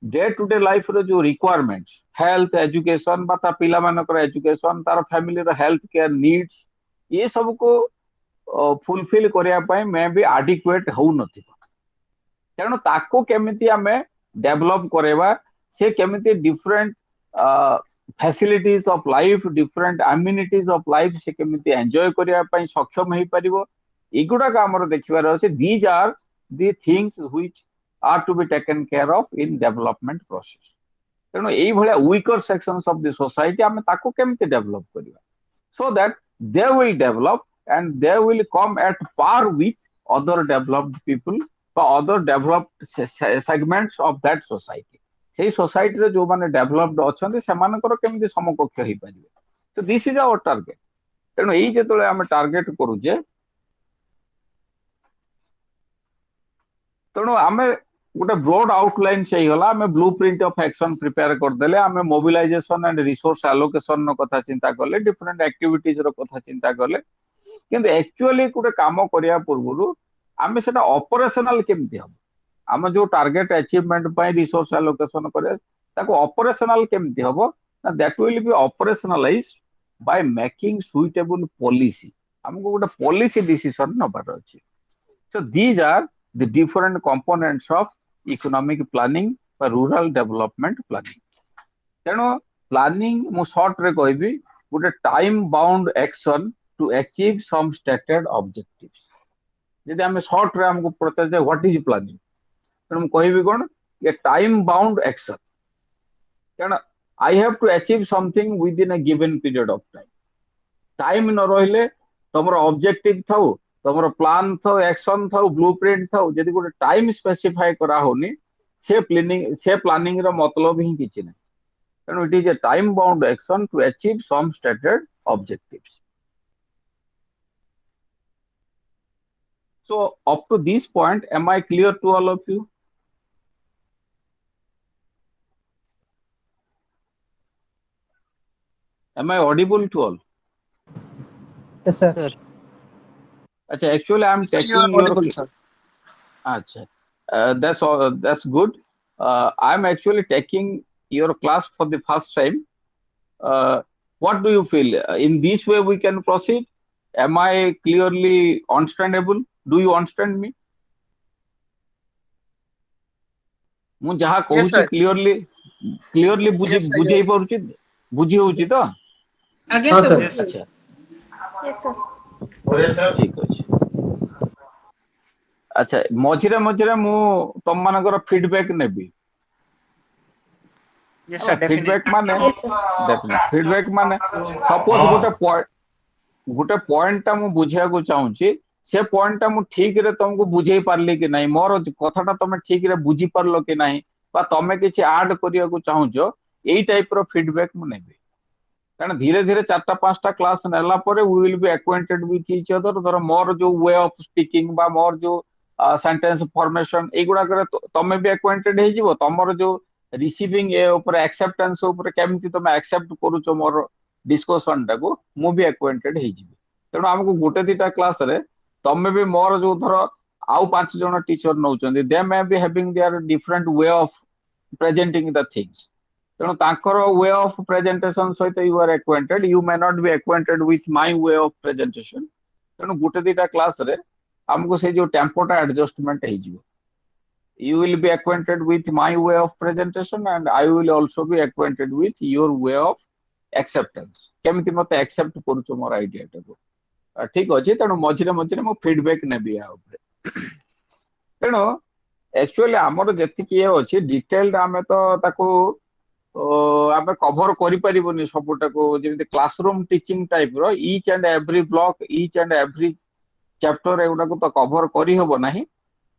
Speaker 1: ଡେ ଟୁ ଡେ ଲାଇଫର ଯୋଉ ରିକ୍ୱାରମେଣ୍ଟ, ହେଲ୍ଥ, ଏଜୁକେସନ ବା ତା ପିଲାମାନଙ୍କର ଏଜୁକେସନ, ତାର ଫ୍ୟାମିଲିର ହେଲ୍ଥ କେୟାର ନିଡ୍ସ, ଏ ସବୁକୁ ଫୁଲଫିଲ କରିବା ପାଇଁ ମେ ବି ଆଡିକ୍ୱେଟ ହଉନଥିବ। ତେଣୁ ତାକୁ କେମିତି ଆମେ ଡେଭଲପ କରାଇବା, ସେ କେମିତି different facilities of life, different amenities of life ସେ କେମିତି ଏନ୍ଜୟ କରିବା ପାଇଁ ସକ୍ଷମ ହେଇପାରିବ, ଏଗୁଡାକ ଆମର ଦେଖିବାର ଅଛି। These are the things which are to be taken care of in development process. ତେଣୁ ଏଇଭଳିଆ weaker sections of the society ଆମେ ତାକୁ କେମିତି ଡେଭଲପ କରିବା, so that they will develop and they will come at par with other developed people or other developed segments of that society. ସେଇ ସୋସାଇଟିରେ ଯୋଉମାନେ developed ଅଛନ୍ତି ସେମାନଙ୍କର କେମିତି ସମକକ୍ଷ ହେଇପାରିବେ। ତ ଦିସ୍ ଇଜ ଆୱାର ଟାର୍ଗେଟ। ତେଣୁ ଏଇ ଯେତେବେଳେ ଆମେ ଟାର୍ଗେଟ କରୁଛେ, ତେଣୁ ଆମେ ଗୋଟେ ବ୍ରଡ ଆଉଟଲାଇନ ହେଇଗଲା, ଆମେ blue print of action prepare କରିଦେଲେ, ଆମେ ମୋବିଲାଇଜେସନ ଆଣ୍ଡ ରିସୋର୍ସ ଆଲୋକେସନ କଥା ଚିନ୍ତା କଲେ, ଡିଫରେଣ୍ଟ ଆକ୍ଟିଭିଟିଜ ର କଥା ଚିନ୍ତା କଲେ, କିନ୍ତୁ ଆକ୍ଚୁଆଲି ଗୋଟେ କାମ କରିବା ପୂର୍ବରୁ ଆମେ ସେଟା ଅପରେସନାଲ କେମିତି ହବ, ଆମ ଯୋଉ ଟାର୍ଗେଟ ଆଚିଭମେଣ୍ଟ ପାଇଁ ରିସୋର୍ସ ଆଲୋକେସନ କରିବା ତାକୁ ଅପରେସନାଲ କେମିତି ହବ ନା, that will be operationalise by making suitable policy. ଆମକୁ ଗୋଟେ ପଲିସି ଡିସିସନ ନବାର ଅଛି। So these are the different components of economic planning बा रूरल डेवलपमेंट प्लानिंग तेणु प्लानिंग मु शॉर्ट रे कहबी गोटे time bound action to achieve some stated objectives यदि आम शॉर्ट रे हमको पचार व्हाट इज प्लानिंग तेणु मु कहबी कोन ये टाइम बाउंड एक्शन कारण I have to achieve something within a given period of time time न रहिले तुम ऑब्जेक्टिव थाउ तुम प्लान थाउ एक्शन थाउ ब्लूप्रिंट थाउ यदि गोटे टाइम स्पेसिफाई करा होनी से प्लानिंग रो मतलब ही किछि नै तेणु it is a time bound action to achieve some stated objectives so up to this point am I clear to all of you am I audible to all
Speaker 3: Yes, sir.
Speaker 4: Sir,
Speaker 1: acha actually I am
Speaker 2: Sir, you are
Speaker 1: taking your
Speaker 2: audible, sir.
Speaker 1: acha that's all that's good I am actually taking your class for the first time uh, what do you feel in this way we can proceed am I clearly understandable do you understand me ମୁଁ ଯାହା
Speaker 2: Yes,
Speaker 1: କହୁଛି
Speaker 2: sir.
Speaker 1: Clearly
Speaker 2: Yes, sir.
Speaker 1: ବୁଝେଇ ପାରୁଛି ବୁଝି ହଉଛି ତ
Speaker 3: हाँ sir.
Speaker 2: Yes, sir.
Speaker 1: ଆଚ୍ଛା
Speaker 5: Yes, sir.
Speaker 1: ଠିକ ଅଛି ଆଚ୍ଛା ମଝିରେ ମଝିରେ ମୁଁ ତମ ମାନଙ୍କର ଫିଡବ୍ୟାକ୍ ନେବି
Speaker 2: Yes,
Speaker 1: ହେଲା
Speaker 2: sir. Definitely.
Speaker 1: ଫିଡବ୍ୟାକ୍ ମାନେ ଡେଫିନେଟ ଫିଡବ୍ୟାକ୍ ମାନେ ସପୋଜ ଗୋଟେ ପଏଣ୍ଟ ଟା ମୁଁ ବୁଝିବାକୁ ଚାହୁଁଛି ସେ ପଏଣ୍ଟ ଟା ମୁଁ ଠିକ ରେ ତମକୁ ବୁଝେଇ ପାରିଲି କି ନାହିଁ ମୋର କଥାଟା ତମେ ଠିକ ରେ ବୁଝି ପାରିଲ କି ନାହିଁ ବା ତମେ କିଛି ଆଡ କରିବାକୁ ଚାହୁଁଛ ଏଇ ଟାଇପ ର ଫିଡବ୍ୟାକ୍ ମୁଁ ନେବି କାରଣ ଧୀରେ ଧୀରେ 4-5ଟା କ୍ଲାସ ନେଲା ପରେ we will be acquainted with each other ଧର ମୋର ଯୋଉ ୱେ ଅଫ ସ୍ପିକିଂ ବା ମୋର ଯୋଉ ସେଣ୍ଟେନ୍ସ ଫର୍ମେସନ ଏଇଗୁଡାକରେ ତମେ ବି acquainted ହେଇଯିବ ତମର ଯୋଉ ରିସିଭିଂ ଏ ଉପରେ ଆକ୍ସେପ୍ଟାନ୍ସ ଉପରେ କେମିତି ତମେ ଆକ୍ସେପ୍ଟ କରୁଛ ମୋର ଡିସ୍କସନ ଟାକୁ ମୁଁ ବି acquainted ହେଇଯିବି ତେଣୁ ଆମକୁ ଗୋଟେ ଦିଟା କ୍ଲାସରେ ତମେ ବି ମୋର ଯୋଉ ଧର ଆଉ 5 ଜଣ ଟିଚର ନଉଛନ୍ତି they may be having their different way of presenting the things ତେଣୁ ତାଙ୍କର ୱେ ଅଫ ପ୍ରେଜେଣ୍ଟେସନ ସହିତ you are acquainted you may not be acquainted with my way of presentation ତେଣୁ ଗୋଟେ ଦିଟା କ୍ଲାସରେ ଆମକୁ ସେଇ ଯୋଉ ଟେମ୍ପୋଟା ଆଡଜଷ୍ଟମେଣ୍ଟ ହେଇଯିବ you will be acquainted with my way of presentation and I will also be acquainted with your way of acceptance କେମିତି ମତେ accept କରୁଛ ମୋର ଆଇଡିଆ ଟାକୁ ଠିକ ଅଛି ତେଣୁ ମଝିରେ ମଝିରେ ମୁଁ ଫିଡବ୍ୟାକ୍ ନେବି ୟା ଉପରେ ତେଣୁ ଆକ୍ଚୁଆଲି ଆମର ଯେତିକି ଇଏ ଅଛି ଡିଟେଲଡ ଆମେ ତ ତାକୁ ଆମେ କଭର କରିପାରିବୁନି ସବୁଟାକୁ ଯେମିତି କ୍ଲାସରୁମ ଟିଚିଂ ଟାଇପ ର each and every block each and every chapter ଏଗୁଡାକୁ ତ କଭର କରିହବ ନାହିଁ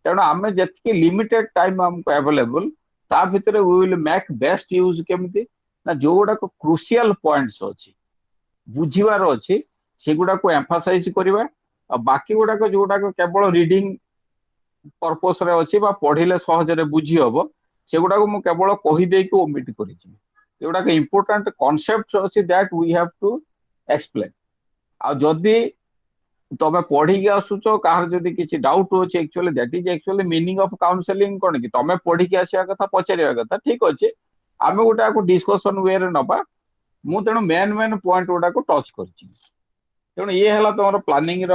Speaker 1: ତେଣୁ ଆମେ ଯେତିକି ଲିମିଟେଡ ଟାଇମ ଆମକୁ ଆଭେଲେବୁଲ ତା ଭିତରେ we will make best use କେମିତି ନା ଯୋଉଗୁଡାକ କ୍ରୁସିଆଲ ପଏଣ୍ଟସ ଅଛି ବୁଝିବାର ଅଛି ସେଗୁଡାକୁ ଏମ୍ଫାସାଇଜ କରିବା ଆଉ ବାକି ଗୁଡାକ ଯୋଉଗୁଡାକ କେବଳ ରିଡିଂ ପର୍ପସ ରେ ଅଛି ବା ପଢିଲେ ସହଜରେ ବୁଝି ହବ ସେଗୁଡାକୁ ମୁଁ କେବଳ କହିଦେଇକି ଓମିଟ କରିଯିବି ଏଗୁଡାକ ଇମ୍ପୋର୍ଟାଣ୍ଟ କନସେପ୍ଟ ଅଛି that we have to explain ଆଉ ଯଦି ତମେ ପଢିକି ଆସୁଛ କାହାର ଯଦି କିଛି ଡାଉଟ ଅଛି actually that is actually meaning of counselling କଣ କି ତମେ ପଢିକି ଆସିବା କଥା ପଚାରିବା କଥା ଠିକ ଅଛି ଆମେ ଗୋଟେ ଆକୁ ଡିସ୍କସନ ୱେରେ ନବା ମୁଁ ତେଣୁ ମେନ୍ ପଏଣ୍ଟ ଗୁଡାକୁ ଟଚ୍ କରିଛି ତେଣୁ ଇଏ ହେଲା ତମର ପ୍ଲାନିଂ ର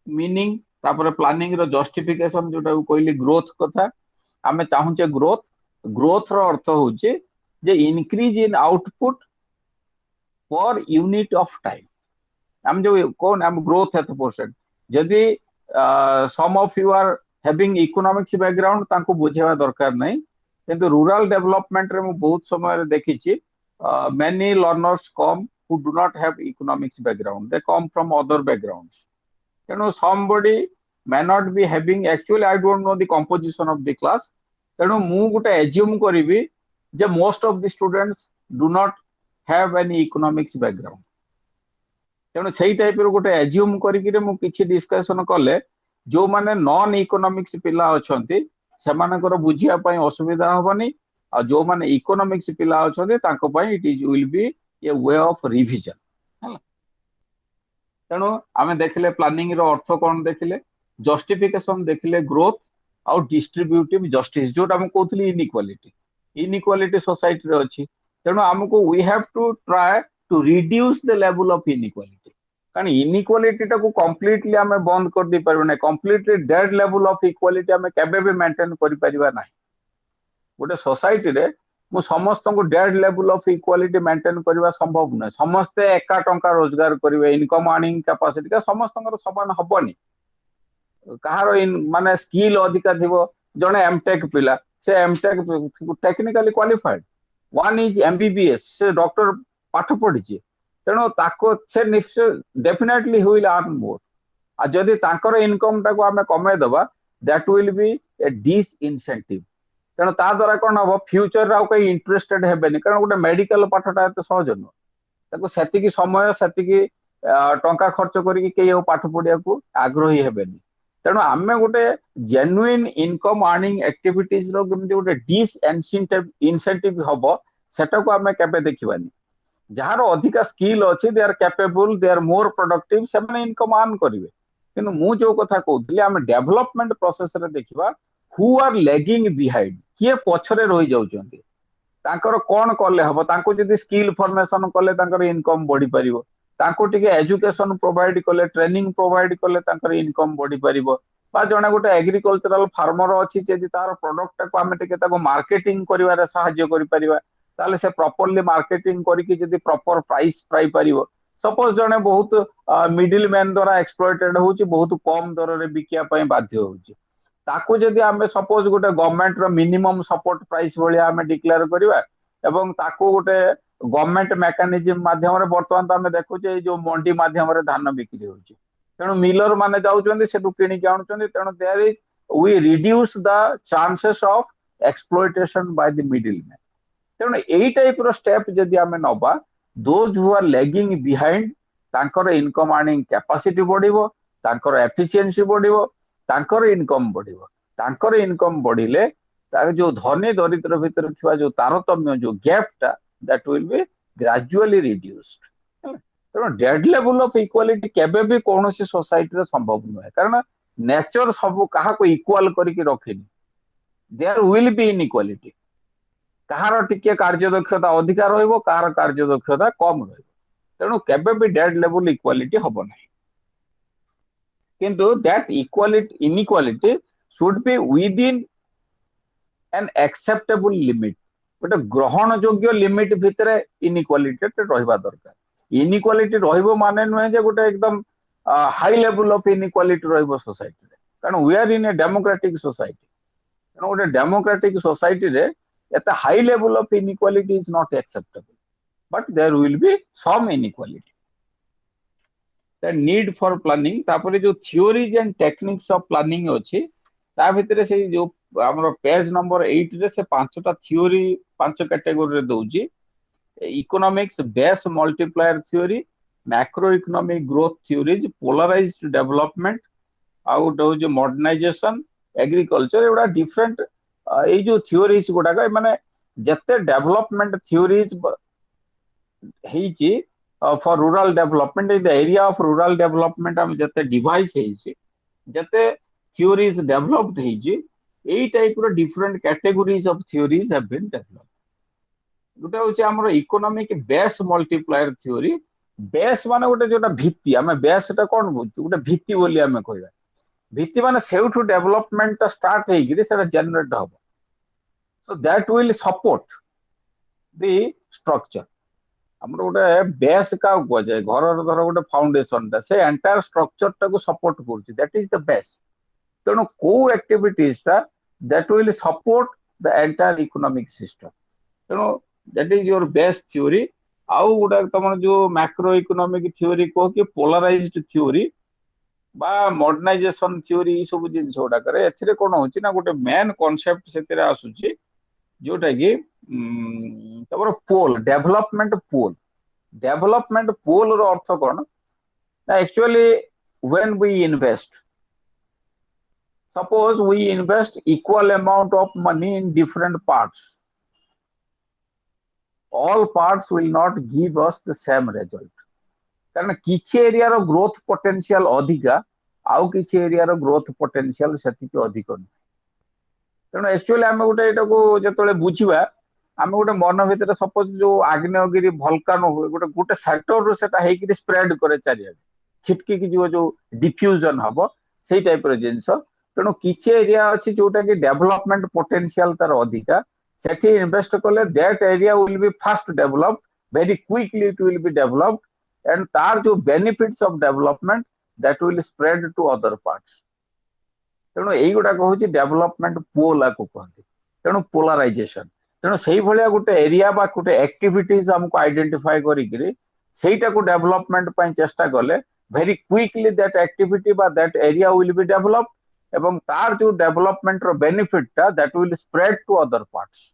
Speaker 1: ମିନିଂ ତାପରେ ପ୍ଲାନିଂ ର ଜଷ୍ଟିଫିକେସନ ଯୋଉଟାକୁ କହିଲି ଗ୍ରୋଥ କଥା ଆମେ ଚାହୁଁଛେ ଗ୍ରୋଥ ର ଅର୍ଥ ହଉଛି ଯେ increase in output per unit of time हम जो कौन हम ग्रोथ एत परसेंट जदि some of you are having economics background तांको बुझेवा दरकार नहीं किंतु रूरल डेवलपमेंट रे मु बहुत समय देखिछि many learners come who do not have economics background they come from other backgrounds you know somebody may not be having actually I don't know the composition of the class ତେଣୁ ମୁଁ ଗୋଟେ assume କରିବି ଯେ most of the students do not have any economics background ତେଣୁ ସେଇ type ର ଗୋଟେ assume କରିକିରେ ମୁଁ କିଛି ଡିସ୍କସନ କଲେ ଯୋଉମାନେ ନନ୍ ଇକୋନୋମିକ୍ସ ପିଲା ଅଛନ୍ତି ସେମାନଙ୍କର ବୁଝିବା ପାଇଁ ଅସୁବିଧା ହବନି ଆଉ ଯୋଉମାନେ ଇକୋନୋମିକ୍ସ ପିଲା ଅଛନ୍ତି ତାଙ୍କ ପାଇଁ it is will be a way of revision ହେଲା ତେଣୁ ଆମେ ଦେଖିଲେ ପ୍ଲାନିଂ ର ଅର୍ଥ କଣ ଦେଖିଲେ ଜଷ୍ଟିଫିକେସନ ଦେଖିଲେ ଗ୍ରୋଥ ଆଉ ଡିଷ୍ଟ୍ରିବ୍ୟୁଟିଭ ଜଷ୍ଟିସ ଯୋଉଟା ମୁଁ କହୁଥିଲି ଇନଇକ୍ୱାଲିଟି ସୋସାଇଟିରେ ଅଛି ତେଣୁ ଆମକୁ we have to try to reduce the level of inequality कारण इनइक्वालिटी टाକୁ कम्प्लीटली ଆମେ ବନ୍ଦ କରି ଦେଇ ପାରିବା ନାହିଁ completely dead level of equality ଆମେ କେବେ ବି मेंटेन କରି ପାରିବା ନାହିଁ गोटे सोसाइटी रे मु समस्त को dead level of equality maintain करबा संभव न समस्त एका टंका रोजगार करिवे इनकम अर्निंग कैपेसिटी का समस्त समान हबनी कहार माने स्किल अधिका थिबो जने एमटेक पिला से MTech technically qualified one is MBBS से डॉक्टर पाठ पढ़ी तेणु ताको से निश्चय डेफिनेटली हुई अर्न मोर आ जदि ताकर इनकम टाको आमे कमे दबा that will B A disincentive तेणु ता द्वारा कौन हम फ्यूचर आउ कहीं इंटरेस्टेड हेबेनी कारण गोटे मेडिकल पाठटा एत सहज नुह ताको सेतिकी समय सेतिकी टंका खर्च करके कई पाठ पढ़िया को आग्रही हेबेनी तेणु आमे गोटे जेन्युइन इनकम अर्निंग एक्टिविटीज रो केमती गोटे डिसइंसेंटिव हबो सेटा को आमे केबे देखिबानी जार अधिका स्किल अच्छी they are capable they are more productive से इनकम अर्न करेंगे किंतु मु जो कथा कहूली आम डेवलपमेंट प्रोसेस रे देखिबा हु आर लैगिंग बिहाइंड किए पछरे रही जाउछन्ती तांकर कोन करले हबो तांको जदी स्किल फॉर्मेशन कले तांकर इनकम बढ़ी परिबो तांको टिके एजुकेशन प्रोवाइड कले ट्रेनिंग प्रोवाइड कले तांकर इनकम बढ़ी परिबो बा जने गोटे एग्रीकल्चरल फार्मर अछि जदी तार प्रोडक्ट को आमे टिके ताको मार्केटिंग करिवारे सहाय्य करि परिबा ताले से प्रॉपर्ली मार्केटिंग करके जदी प्रॉपर प्राइस पाई परिबो सपोज जने बहुत मिडिल मैन द्वारा एक्सप्लॉइटेड होची बहुत कम दर रे बिकिया पय बाध्य होची ताको जदी आमे सपोज गोटे गवर्नमेंट रो मिनिमम सपोर्ट प्राइस भलिया आमे डिक्लेयर करिवा एवं ताको गोटे गवर्नमेंट मेकानिज्म माध्यम रे वर्तमान आमे देखु जे जो मंडी माध्यम रे धान बिक्री होची तेणु मिलर माने जाउचंदी सेटु किनी के आनुचंदी तेणु there is we reduce the chances of exploitation by the middle man तेणु एई टाइप रो स्टेप जदी आमे नबा those who are lagging behind तांकर इनकम अर्निंग कैपेसिटी बढ़िबो तांकर एफिशिएंसी बढ़िबो तांकर इनकम बढ़िबो तांकर इनकम बढ़िले ताके जो धनी दरिद्र भितर थिबा जो तारतम्य जो गैपटा that will be gradually reduced तेणु डेड लेवल ऑफ इक्वालिटी केबे भी कोनोसी सोसाइटी रे संभव नय कारण नेचर सब कहा को इक्वल करके रखेनी देयर विल बी इनइक्वालिटी कहार टिके कार्यदक्षता अधिकार रहइबो कहार कार्यदक्षता कम रहइबो तेणु केबे भी डेड लेवल इक्वालिटी हबो नै किंतु that equality inequality should be with in an acceptable limit गोटे ग्रहण योग्य लिमिट भितर इनइक्वालिटी रहइबा दरकार इनइक्वालिटी रहइबो माने नुहे जे गोटे एकदम हाई लेवल ऑफ इनइक्वालिटी रहइबो सोसाइटी रे कारण we are in a democratic society तेणु गोटे डेमोक्रेटिक सोसाइटी रे at a high level of inequality is not acceptable but there will be some inequality the need for planning तापरे जो theories and techniques of planning अछि ता भितरे से जो हमरो पेज नंबर 8 रे से पांचटा थ्योरी पांच कैटेगरी रे दउजी economics base multiplier theory macro economic growth theories polarized development आउट हो जो मॉडर्नाइजेशन एग्रीकल्चर एवडा डिफरेंट ए जो थ्योरीज गुडा माने जते डेवलपमेंट थ्योरीज हेची for rural development in the area of rural development हम जते डिवाइस हेची जते थ्योरीज डेवलप्ड हेची ए टाइप रो different categories of theories have been developed गुटा होची हमरो economic base multiplier theory base माने गोटे जोटा भित्ति हमें बेस टा कोन बुझू गोटे भित्ति बोली हमें कहबा भित्ति माने सेउठु डेवलपमेंट स्टार्ट हेगी सेटा जनरेट हबो so that will support the structure हमरो गोटे बेस का गजे घर धर गोटे फाउंडेशन ता से एंटायर स्ट्रक्चर टा को सपोर्ट करछि दैट इज द बेस तेणु को एक्टिविटीज ता that will support the entire economic system तेणु that is your base theory आउ गोटे तमन जो मैक्रो इकोनॉमिक थ्योरी को कि पोलराइज्ड थ्योरी बा मॉडर्नाइजेशन थ्योरी सब जिंस गोटा करे एथिरे कोन होची ना गोटे मेन कांसेप्ट सेतिरे आसुची जोटा कि तमरो पोल डेवलपमेंट पोल रो अर्थ कोन ना actually when we invest suppose we invest equal amount of money in different parts all parts will not give us the same result कारण किछि एरिया रो ग्रोथ पोटेंशियल अधिका आउ किछि एरिया रो ग्रोथ पोटेंशियल सेति के अधिक न तेणु एक्चुअली आमे गोटे एटा को जेतले बुझिबा आमे गोटे मन भितर सपोज जो आग्नेयगिरी वोल्केनो हो गोटे गोटे सेक्टर रो सेटा हेकि स्प्रेड करे चारिया छिटकी कि जो डिफ्यूजन हबो सेही टाइप रो जिंस तेणु किछि एरिया अछि जोटा कि डेवलपमेंट पोटेंशियल तार अधिका सेठी इन्वेस्ट कले that area will be fast developed, very quickly it will be developed and तार जो benefits of development that will spread to other parts. तेणु यहीगुड़ा हूँ डेवलपमेंट पोल को कहते, तेणु पोलाराइजेशन। तेणु से भाया गोटे एरिया बा गोटे एक्टिविटीज हमको आइडेंटिफाई करी सेटा को डेवलपमेंट पई चेष्टा कले वेरी क्विकली दैट एक्टिविटी बा that area will be developed एवं तार जो डेवलपमेंट रो बेनिफिट टा that will spread to other parts.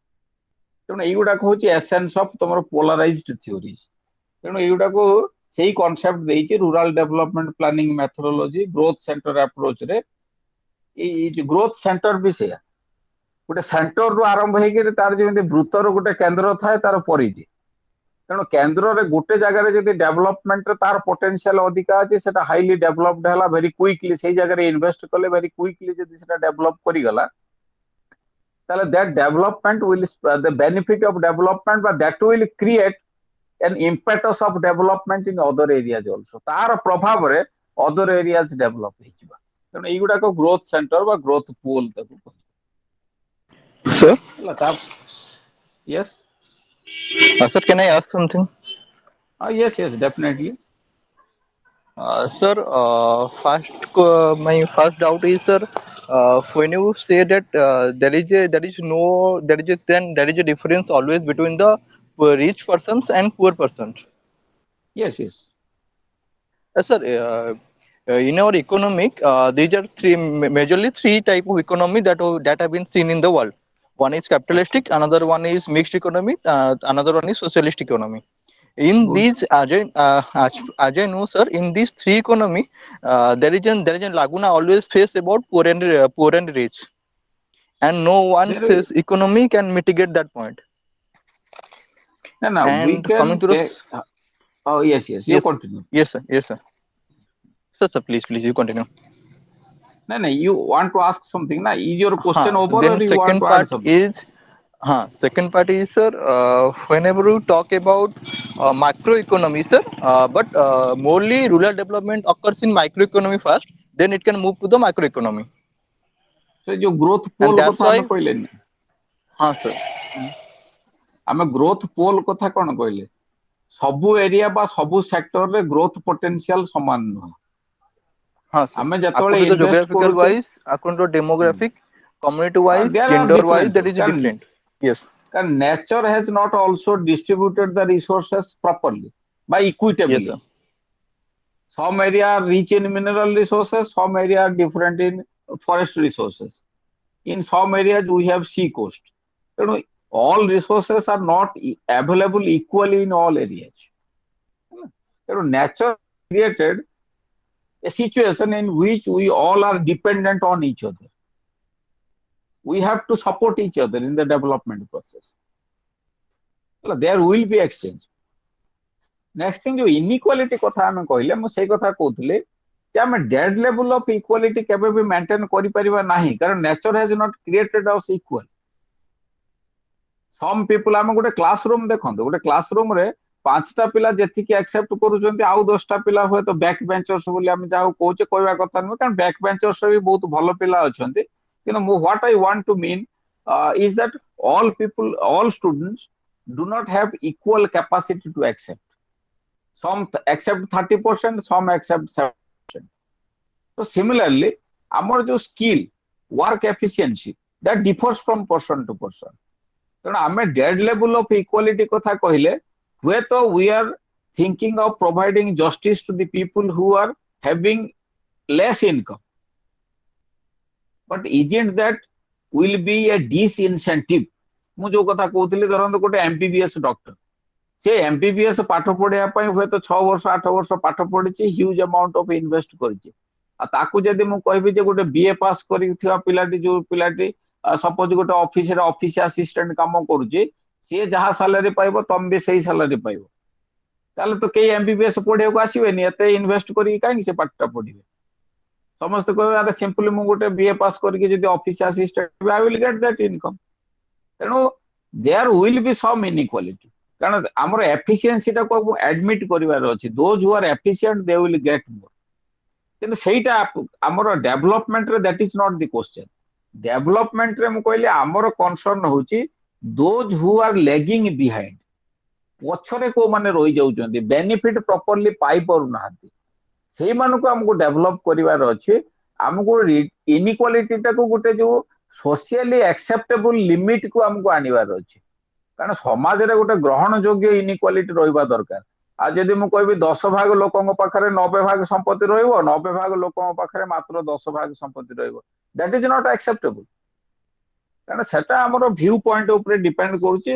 Speaker 1: तेणु यहीगुड़ा हूँ एसेंस ऑफ तुम पोलाराइज्ड थ्योरीज। तेणु यहीगुड़ा को सही कॉन्सेप्ट देइछि rural development planning methodology growth centre approach रे। ग्रोथ सेंटर भी से गोटे सेंटर रु आरंभ होकर तार जमी वृत्तर गोटे केन्द्र थाए तार परिधि। तेणु केन्द्र रे गोटे जगह जब डेवलपमेंट तार पोटेंशियल अधिका अच्छे से हाईली डेवलप्ड है वेरी क्विकली से जगह इन्वेस्ट कले वेरी क्विकली जब से डेवलप करीगला that development will the benefit of development that will create an impetus of development in other areas also. तार प्रभाव रे अदर एरियाज डेवलप हो। तेणु यहीगुड़ा ग्रोथ सेंटर बा growth pole
Speaker 4: Sir,
Speaker 1: yes
Speaker 4: sir, can I ask something?
Speaker 1: Yes yes definitely.
Speaker 4: Sir, my first doubt is, sir, when you say that there is a difference always between the rich persons and poor persons.
Speaker 1: Yes yes
Speaker 4: Sir, in our economic, these are majorly three type of economy that have been seen in the world. One is capitalistic, another one is mixed economy, another one is socialist economy. In
Speaker 1: good.
Speaker 4: these, as I know, sir, in these three economy, there is a laguna always face about poor and rich, and no one
Speaker 1: There is,
Speaker 4: says economy can mitigate that point.
Speaker 1: no, we
Speaker 4: And coming
Speaker 1: can
Speaker 4: to the
Speaker 1: take. Oh, yes, yes. You
Speaker 4: yes,
Speaker 1: continue.
Speaker 4: yes, sir, yes, sir. Sir, please, you continue.
Speaker 1: No, no. You want to ask something? Na, is your question over,
Speaker 4: Then
Speaker 1: or you want to add something?
Speaker 4: second part is, sir, whenever you talk about macroeconomy, sir, but morely rural development occurs in microeconomy first, then it can move to the macroeconomy,
Speaker 1: So, जो growth
Speaker 4: and
Speaker 1: pole
Speaker 4: that's
Speaker 1: कथा हमें
Speaker 4: why,
Speaker 1: कहले नहीं।
Speaker 4: sir,
Speaker 1: हमें growth pole कथा कौन कहले? सबु एरिया बा सबु सेक्टर रे ग्रोथ पोटेंशियल समान नुह।
Speaker 4: sir,
Speaker 1: हमें जतोले
Speaker 4: according to the
Speaker 1: invest
Speaker 4: geographical
Speaker 1: करूचे,
Speaker 4: wise, according to demographic, community wise,
Speaker 1: there are
Speaker 4: gender wise, that
Speaker 1: differences.
Speaker 4: is different. Yes,
Speaker 1: Can nature has not also distributed the resources properly by
Speaker 4: yes,
Speaker 1: equitably.
Speaker 4: sir,
Speaker 1: Some area are rich in mineral resources, some area are different in forest resources. In some areas we have sea coast. You know, all resources are not available equally in all areas. You know, nature created a situation in which we all are dependent on each other. We have to support each other in the development process. There will be exchange. Next thing जो inequality कथा हम कहले मु सेही कथा कहउतले जे हम dead level of equality केबे भी मेंटेन करि परिबा नाही, कारण nature has not created us equal. Some people हम गोटे क्लासरूम देखंतो, गोटे क्लासरूम रे पांचटा पिला जेति के एक्सेप्ट करूचंती आउ 10टा पिला होय तो बैक बेंचर्स बोली हम जाऊ कहूचे कहबा कथा न, कारण बैक बेंचर्स भी बहुत भलो पिला अछंती। किंतु what I want to mean is that all people, all students do not have equal capacity to accept. Some accept 30%, some accept 7%. So similarly, our जो skill, work efficiency, that differs from person to person. तेणु आमे dead level of equality कथा कहले हुए तो we are thinking of providing justice to the people who are having less income. But isn't that will be a disincentive? मु जो कथा कहउतली धरंतो गोटे एमबीबीएस डॉक्टर से एमबीबीएस पाठ पढ़िया पई हुए तो 6 वर्ष 8 वर्ष पाठ पढ़िछि, ह्यूज अमाउंट ऑफ इन्वेस्ट करिछि। आ ताकू जदी मु कहबी जे गोटे बीए पास करिथिया पिलाटी जो पिलाटी सपोज गोटे ऑफिस रे ऑफिस असिस्टेंट काम करूछि, से जहा सैलरी पाइबो तम भी सही सैलरी पाइबो, ताले तो के एमबीबीएस पढ़िया को आसीबेनी, एते इन्वेस्ट करी काहे से पाठटा पढ़िबे। समस्त कहबे अरे सिंपली मु गोटे बीए पास करके जदी office assistant I will get that income. तेणु there will be some inequality, कारण आमर एफिशिएंसी टा को एडमिट करिवार अछि। Those who are efficient they will get more, किंतु सेटा आमर डेवलपमेंट रे that is not the question. Development रे मु कहले आमर कंसर्न होची those who are lagging behind, ପଛରେ କୋଉମାନେ ରହି ଯାଉଛନ୍ତି, ବେନିଫିଟ ପ୍ରପରଲି ପାଇ ପାରୁନାହାନ୍ତି, ସେଇମାନଙ୍କୁ ଆମକୁ ଡେଭଲପ କରିବାର ଅଛି। ଆମକୁ ଇନିକ୍ୱାଲିଟି ଟାକୁ ଗୋଟେ ଯୋଉ ସୋସିଆଲି ଆକ୍ସେପ୍ଟେବୁଲ ଲିମିଟ କୁ ଆମକୁ ଆଣିବାର ଅଛି। କାରଣ ସମାଜରେ ଗୋଟେ ଗ୍ରହଣ ଯୋଗ୍ୟ ଇନିକ୍ୱାଲିଟି ରହିବା ଦରକାର। ଆଉ ଯଦି ମୁଁ କହିବି 10 ଭାଗ ଲୋକଙ୍କ ପାଖରେ 90 ଭାଗ ସମ୍ପତ୍ତି ରହିବ, 90 ଭାଗ ଲୋକଙ୍କ ପାଖରେ ମାତ୍ର 10 ଭାଗ ସମ୍ପତ୍ତି ରହିବ, ଦ୍ୟାଟ ଇଜ ନଟ୍ ଆକ୍ସେପ୍ଟେବୁଲ। କାରଣ ସେଟା ଆମର ଭ୍ୟୁ ପଏଣ୍ଟ ଉପରେ ଡିପେଣ୍ଡ କରୁଛି।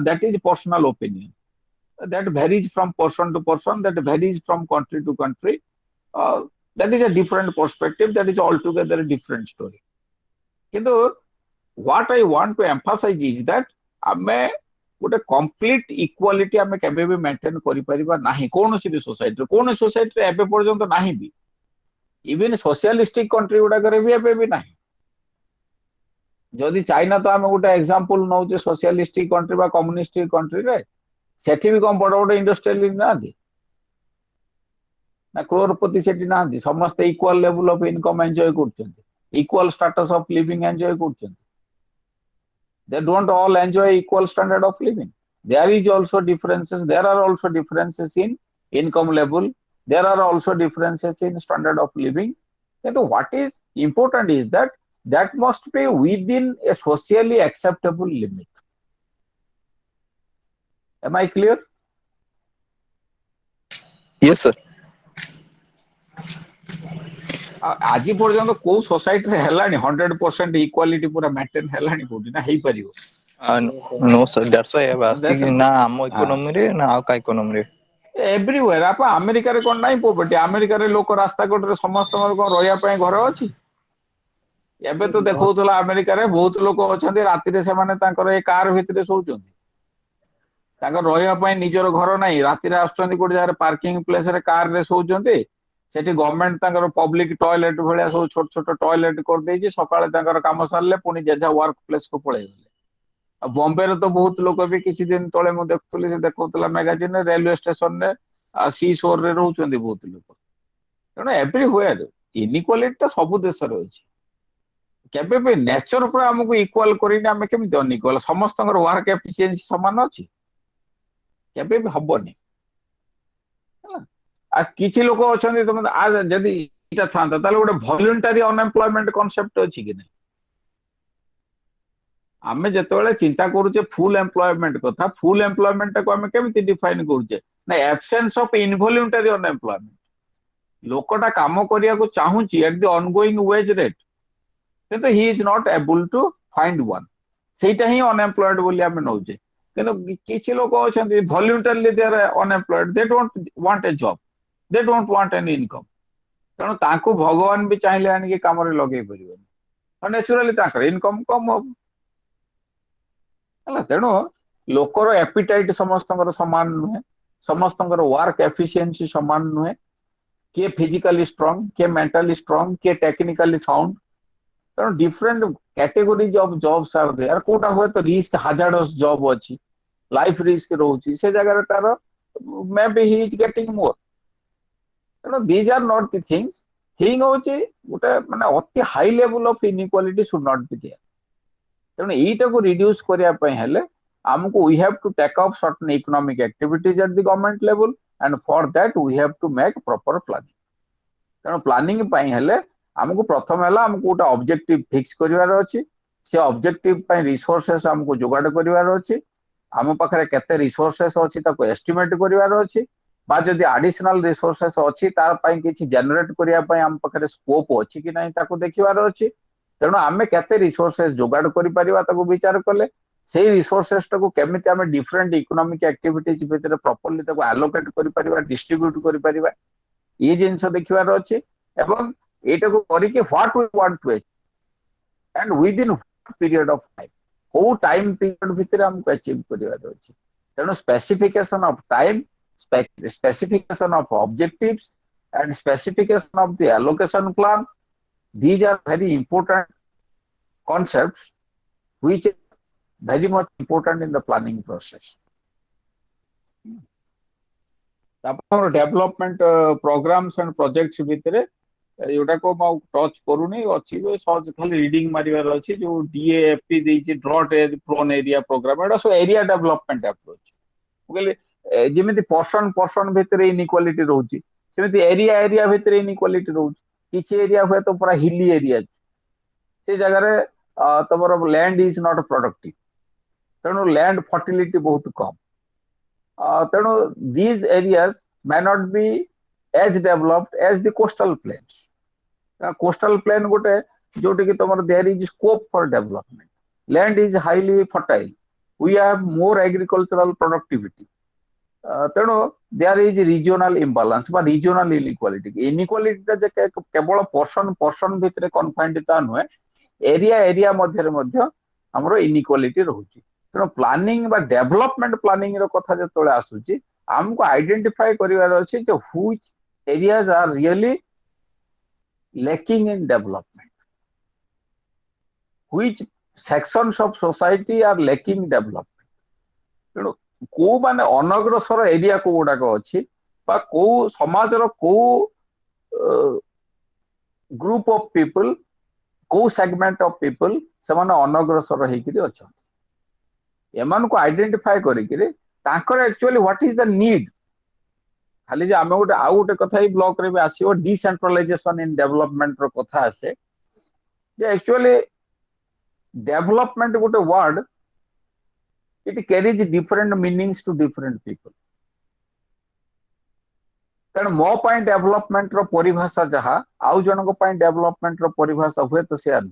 Speaker 1: That is personal opinion, that varies from person to person, that varies from country to country. That is a different perspective, that is altogether a different story. Kintu what I want to emphasize is that ame ଗୋଟେ complete equality ଆମେ କେବେ ବି maintain କରିପାରିବା ନାହିଁ କୌଣସି ବି ସୋସାଇଟିରେ। କୌଣସି ସୋସାଇଟିରେ ଏବେ ପର୍ଯ୍ୟନ୍ତ ନାହିଁ ବି, ଇଭେନ ସୋସିଆଲିଷ୍ଟିକ କଣ୍ଟ୍ରି ଗୁଡାକରେ ବି ଏବେ ବି ନାହିଁ। ଯଦି ଚାଇନା ତ ଆମେ ଗୋଟେ ଏକ୍ସାମ୍ପଲ ନଉଛେ ସୋସିଆଲିଷ୍ଟିକ କଣ୍ଟ୍ରି ବା କମ୍ୟୁନିଷ୍ଟିକ କଣ୍ଟ୍ରିରେ, ସେଠି ବି କଣ ବଡ ବଡ ଇଣ୍ଡଷ୍ଟ୍ରିଆଲିଷ୍ଟ ନାହାନ୍ତି ନା କ୍ରୋରପତି ସେଠି ନାହାନ୍ତି? ସମସ୍ତେ equal level of income enjoy କରୁଛନ୍ତି, equal status of living enjoy କରୁଛନ୍ତି। They don't all enjoy equal standard of living. There is also differences. There are also differences in income level. There are also differences in standard of living. And what is important is that that must be within a socially acceptable limit. Am I clear?
Speaker 4: Yes, sir.
Speaker 1: ଆଜି ପର୍ଯ୍ୟନ୍ତ କୋଉ ସୋସାଇଟିରେ ହେଲାଣି 100% equality ପୁରା maintain ହେଲାଣି କୋଉଠି? ନା ହେଇପାରିବ?
Speaker 4: No, sir. That's why I have asked. ନା ଆମ ଇକୋନୋମିରେ ନା ଆଉ କା ଇକୋନୋମିରେ?
Speaker 1: ଏଭ୍ରିୱେର। ଆପଣ ଆମେରିକାରେ କଣ ନାହିଁ ପୋଭର୍ଟି? ଆମେରିକାରେ ଲୋକ ରାସ୍ତା କଡରେ ସମସ୍ତଙ୍କର କଣ ରହିବା ପାଇଁ ଘର ଅଛି? ଏବେ ତ ଦେଖଉଥିଲା ଆମେରିକାରେ ବହୁତ ଲୋକ ଅଛନ୍ତି ରାତିରେ ସେମାନେ ତାଙ୍କର ଏ କାର ଭିତରେ ଶୋଉଛନ୍ତି, ତାଙ୍କର ରହିବା ପାଇଁ ନିଜର ଘର ନାହିଁ। ରାତିରେ ଆସୁଛନ୍ତି ଗୋଟେ ଜାଗାରେ ପାର୍କିଂ ପ୍ଲେସରେ କାରରେ ଶୋଉଛନ୍ତି, ସେଠି ଗଭର୍ଣ୍ଣମେଣ୍ଟ ତାଙ୍କର ପବ୍ଲିକ ଟଏଲେଟ ଭଳିଆ ସବୁ ଛୋଟ ଛୋଟ ଟଏଲେଟ କରିଦେଇଛି। ସକାଳେ ତାଙ୍କର କାମ ସାରିଲେ ପୁଣି ଯେଝା ୱାର୍କ ପ୍ଲେସକୁ ପଳେଇଗଲେ। ଆଉ ବମ୍ବେରେ ତ ବହୁତ ଲୋକ ବି କିଛି ଦିନ ତଳେ ମୁଁ ଦେଖୁଥିଲି, ସେ ଦେଖଉଥିଲା ମ୍ୟାଗାଜିନରେ, ରେଲୱେ ଷ୍ଟେସନରେ ସି ସୋରରେ ରହୁଛନ୍ତି ବହୁତ ଲୋକ। ତେଣୁ ଏଭ୍ରିୱେୟାର ଇନିକ୍ୱାଲିଟି ଟା ସବୁ ଦେଶରେ ଅଛି। କେବେ ବି ନେଚର ପୁରା ଆମକୁ ଇକ୍ୱାଲ କରିନି, ଆମେ କେମିତି ଅନଇକ୍ୱାଲ? ସମସ୍ତଙ୍କର ୱାର୍କ ଏଫିସିଏନ୍ସି ସମାନ ଅଛି? କେବେ ବି ହବନି। ଆଉ କିଛି ଲୋକ ଅଛନ୍ତି, ତମେ ଯଦି ଏଇଟା ଥାନ୍ତା ତାହେଲେ ଗୋଟେ ଭଲ୍ୟୁଣ୍ଟାରୀ ଅନଏମ୍ପ୍ଲୟମେଣ୍ଟ କନସେପ୍ଟ ଅଛି କି ନାହିଁ? ଆମେ ଯେତେବେଳେ ଚିନ୍ତା କରୁଛେ ଫୁଲ ଏମ୍ପ୍ଲୟମେଣ୍ଟ କଥା, ଫୁଲ ଏମ୍ପ୍ଲୟମେଣ୍ଟ ଟାକୁ ଆମେ କେମିତି ଡିଫାଇନ କରୁଛେ? ନା ଆବସେନ୍ସ ଅଫ ଇନଭଲ୍ୟୁଣ୍ଟାରୀ ଅନଏମ୍ପ୍ଲୟମେଣ୍ଟ। ଲୋକଟା କାମ କରିବାକୁ ଚାହୁଁଛି ଏଟ ଦି ଅନଗୋଇଂ ୱେଜ ରେଟ୍, କିନ୍ତୁ he is not able to find one. ସେଇଟା ହିଁ ଅନଏମ୍ପ୍ଲଏଡ ବୋଲି ଆମେ ନଉଛେ। କିନ୍ତୁ କିଛି ଲୋକ ଅଛନ୍ତି voluntarily they are unemployed, they don't want a job, they don't want any income. ତେଣୁ ତାଙ୍କୁ ଭଗବାନ ବି ଚାହିଁଲେ ଆଣିକି କାମରେ ଲଗେଇ ପାରିବେନି, ନ୍ୟାଚୁରାଲି ତାଙ୍କର ଇନକମ କମ ହବ। ହେଲା, ତେଣୁ ଲୋକର ଏପିଟାଇଟ ସମସ୍ତଙ୍କର ସମାନ ନୁହେଁ, ସମସ୍ତଙ୍କର ୱାର୍କ ଏଫିସିଏନ୍ସି ସମାନ ନୁହେଁ। କିଏ ଫିଜିକାଲି ଷ୍ଟ୍ରଙ୍ଗ, କିଏ ମେଣ୍ଟାଲି ଷ୍ଟ୍ରଙ୍ଗ, କିଏ ଟେକ୍ନିକାଲି ସାଉଣ୍ଡ। ତେଣୁ different categories of jobs are there. କୋଉଟା ହୁଏ ତ ରିସ୍କ ହାଜାର୍ଡସ୍ ଜବ୍ ଅଛି, ଲାଇଫ ରିସ୍କ ରହୁଛି, ସେ ଜାଗାରେ ତାର maybe he is getting more. ତେଣୁ these are not the things. Thing ହଉଛି ଗୋଟେ ମାନେ ଅତି high level of inequality should not be there. ତେଣୁ ଏଇଟାକୁ ରିଡ୍ୟୁସ କରିବା ପାଇଁ ହେଲେ ଆମକୁ we have to take up certain economic activities at the government level, and for that we have to make proper planning. तेणु प्लानिंग ପାଇଁ ହେଲେ ଆମକୁ ପ୍ରଥମ ହେଲା ଆମକୁ ଗୋଟେ ଅବଜେକ୍ଟିଭ ଫିକ୍ସ କରିବାର ଅଛି। ସେ ଅବଜେକ୍ଟିଭ ପାଇଁ ରିସୋର୍सेस ଆମକୁ ଯୋଗାଡ଼ କରିବାର ଅଛି। ଆମ ପାଖରେ କେତେ ରିସୋର୍सेस ଅଛି ତାକୁ ଏଷ୍ଟିମେଟ କରିବାର ଅଛି, ବା ଯଦି ଆଡିସନାଲ ରିସୋର୍सेस ଅଛି ତାର ପାଇଁ କିଛି ଜେନେରେଟ କରିବା ପାଇଁ ଆମ ପାଖରେ ସ୍କୋପ ଅଛି କି ନାହିଁ ତାକୁ ଦେଖିବାର ଅଛି। ତେଣୁ ଆମେ କେତେ ରିସୋର୍सेस ଯୋଗାଡ଼ କରିପାରିବା ତାକୁ ବିଚାର କଲେ, ସେଇ ରିସୋର୍सेस ଟାକୁ କେମିତି ଆମେ ଡିଫରେଣ୍ଟ ଇକୋନୋମିକ ଆକ୍ଟିଭିଟିଜ ଭିତରେ ପ୍ରପରଲି ତାକୁ ଆଲୋକେଟ କରିପାରିବା, ଡିଷ୍ଟ୍ରିବ୍ୟୁଟ କରିପାରିବା, ये जिनस देखिबार अछि। एवं एटाको करिके what we want to achieve and within period of time, को टाइम पीरियड भितर हमको अचीव करिवार अछि। तेनो specification of time, specification of objectives and specification of the allocation plan, these are very important concepts which are very much important in the planning process. तापर development programmes and projects भितरे जोटा को touch करूनी अच्छी सहज खाली reading मारिबार अच्छी जो DAFP देछि drought as prone area program एटा सो एरिया डेवलपमेंट अप्रोच कहले जेमिति पर्सन पर्सन भितर इनइक्वालिटी रहउची सेमिति एरिया एरिया भितर इनइक्वालिटी रहउची किछि एरिया हुए तो पूरा हिली एरिया से जगह रे तमरो लैंड इज नॉट प्रोडक्टिव तेणु लैंड फर्टिलिटी बहुत कम तेणु these areas may not be as developed as the coastal plains coastal plain गोटे जोटे कि तमर there is scope for development land is highly fertile we have more agricultural productivity तेणु there is regional imbalance बा regional inequality जे केवल person भितर confined ता नुहे area मध्य मध्य हमरो इनइक्वालिटी रहउची तेणु प्लानिंग बा डेवलपमेंट प्लानिंग रो कथा जतले आसुची हमको आइडेंटिफाई करिवार अछि जे which areas are really lacking in development which sections of society are lacking development तेणु को माने अनग्रसर एरिया को गुडाक अछि बा को समाज रो को ग्रुप ऑफ पीपल को सेगमेंट ऑफ पीपल से माने अनग्रसर हेकिरि अछन एमान को आइडेंटिफाई करिकिरे तांकर actually what is the need खाली जे आमे गोटे आउ गोटे कथा ब्लॉक रे भी आसीओ डिसेंट्रलाइजेशन इन डेवलपमेंट रो कथा आसे जे एक्चुअली डेवलपमेंट गोटे word it carries different meanings to different people कारण मो पॉइंट डेवलपमेंट रो परिभाषा जहा आउ जनक पॉइंट डेवलपमेंट रो परिभाषा हुए तो से आने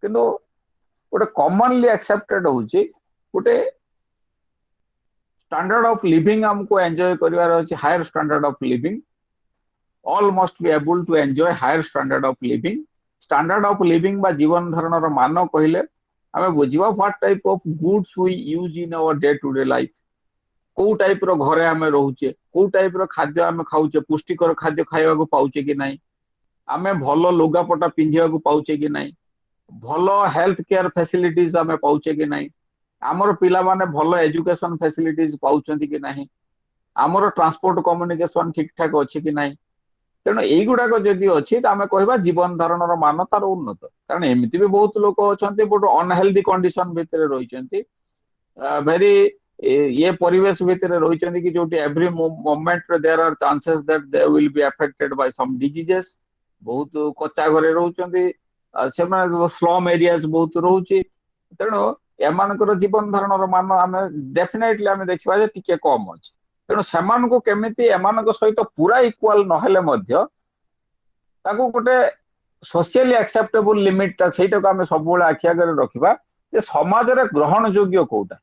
Speaker 1: किंतु गोटे कॉमनली एक्सेप्टेड होची गोटे स्टैंडर्ड ऑफ लिविंग हमको एंजॉय करिवार अछि higher standard of living all must be able to enjoy higher standard of living बा जीवन धारण रो मान कहिले हमें बुझिबा what type of goods we use in our day to day life को टाइप रो घरे हमें रहूचे को टाइप रो खाद्य हमें खाउचे पुष्टिकर खाद्य खाइबा को पाउचे कि नाही हमें भलो लुगापटा पिंधिबा को पाउचे कि नाही भलो हेल्थ केयर फैसिलिटीज हमें पाउचे कि नाही आमर पिला माने भलो एजुकेशन फैसिलिटीज पाउचंती कि नाही आमर ट्रांसपोर्ट कम्युनिकेशन ठीक ठाक अछि कि नाही तेणु एई गुडाक जदि अछि त आमे कहबा जीवन धारण रो मान तार उन्नत कारण एमिति भी बहुत लोक अछंती बट अनहेल्दी कंडीशन भितरे रहिचंती वेरी ये परिवेश भितरे रहिचंती कि जोटी every moment there are chances that they will be affected by some diseases बहुत कच्चा घरे रहउचंती सेमा स्लम एरियाज बहुत रहउची तेणु एमानकर जीवन धारण मान आमे डेफिनेटली आमे देखिबा जे टिके कम अछि तेणु सेमान को केमिति एमानक सहित पूरा इक्वल नहेले मध्य ताको गोटे सोशली एक्सेप्टेबल लिमिट सेटा को आमे सब बेला आखिया करे रखिबा जे समाज रे ग्रहण योग्य कोटा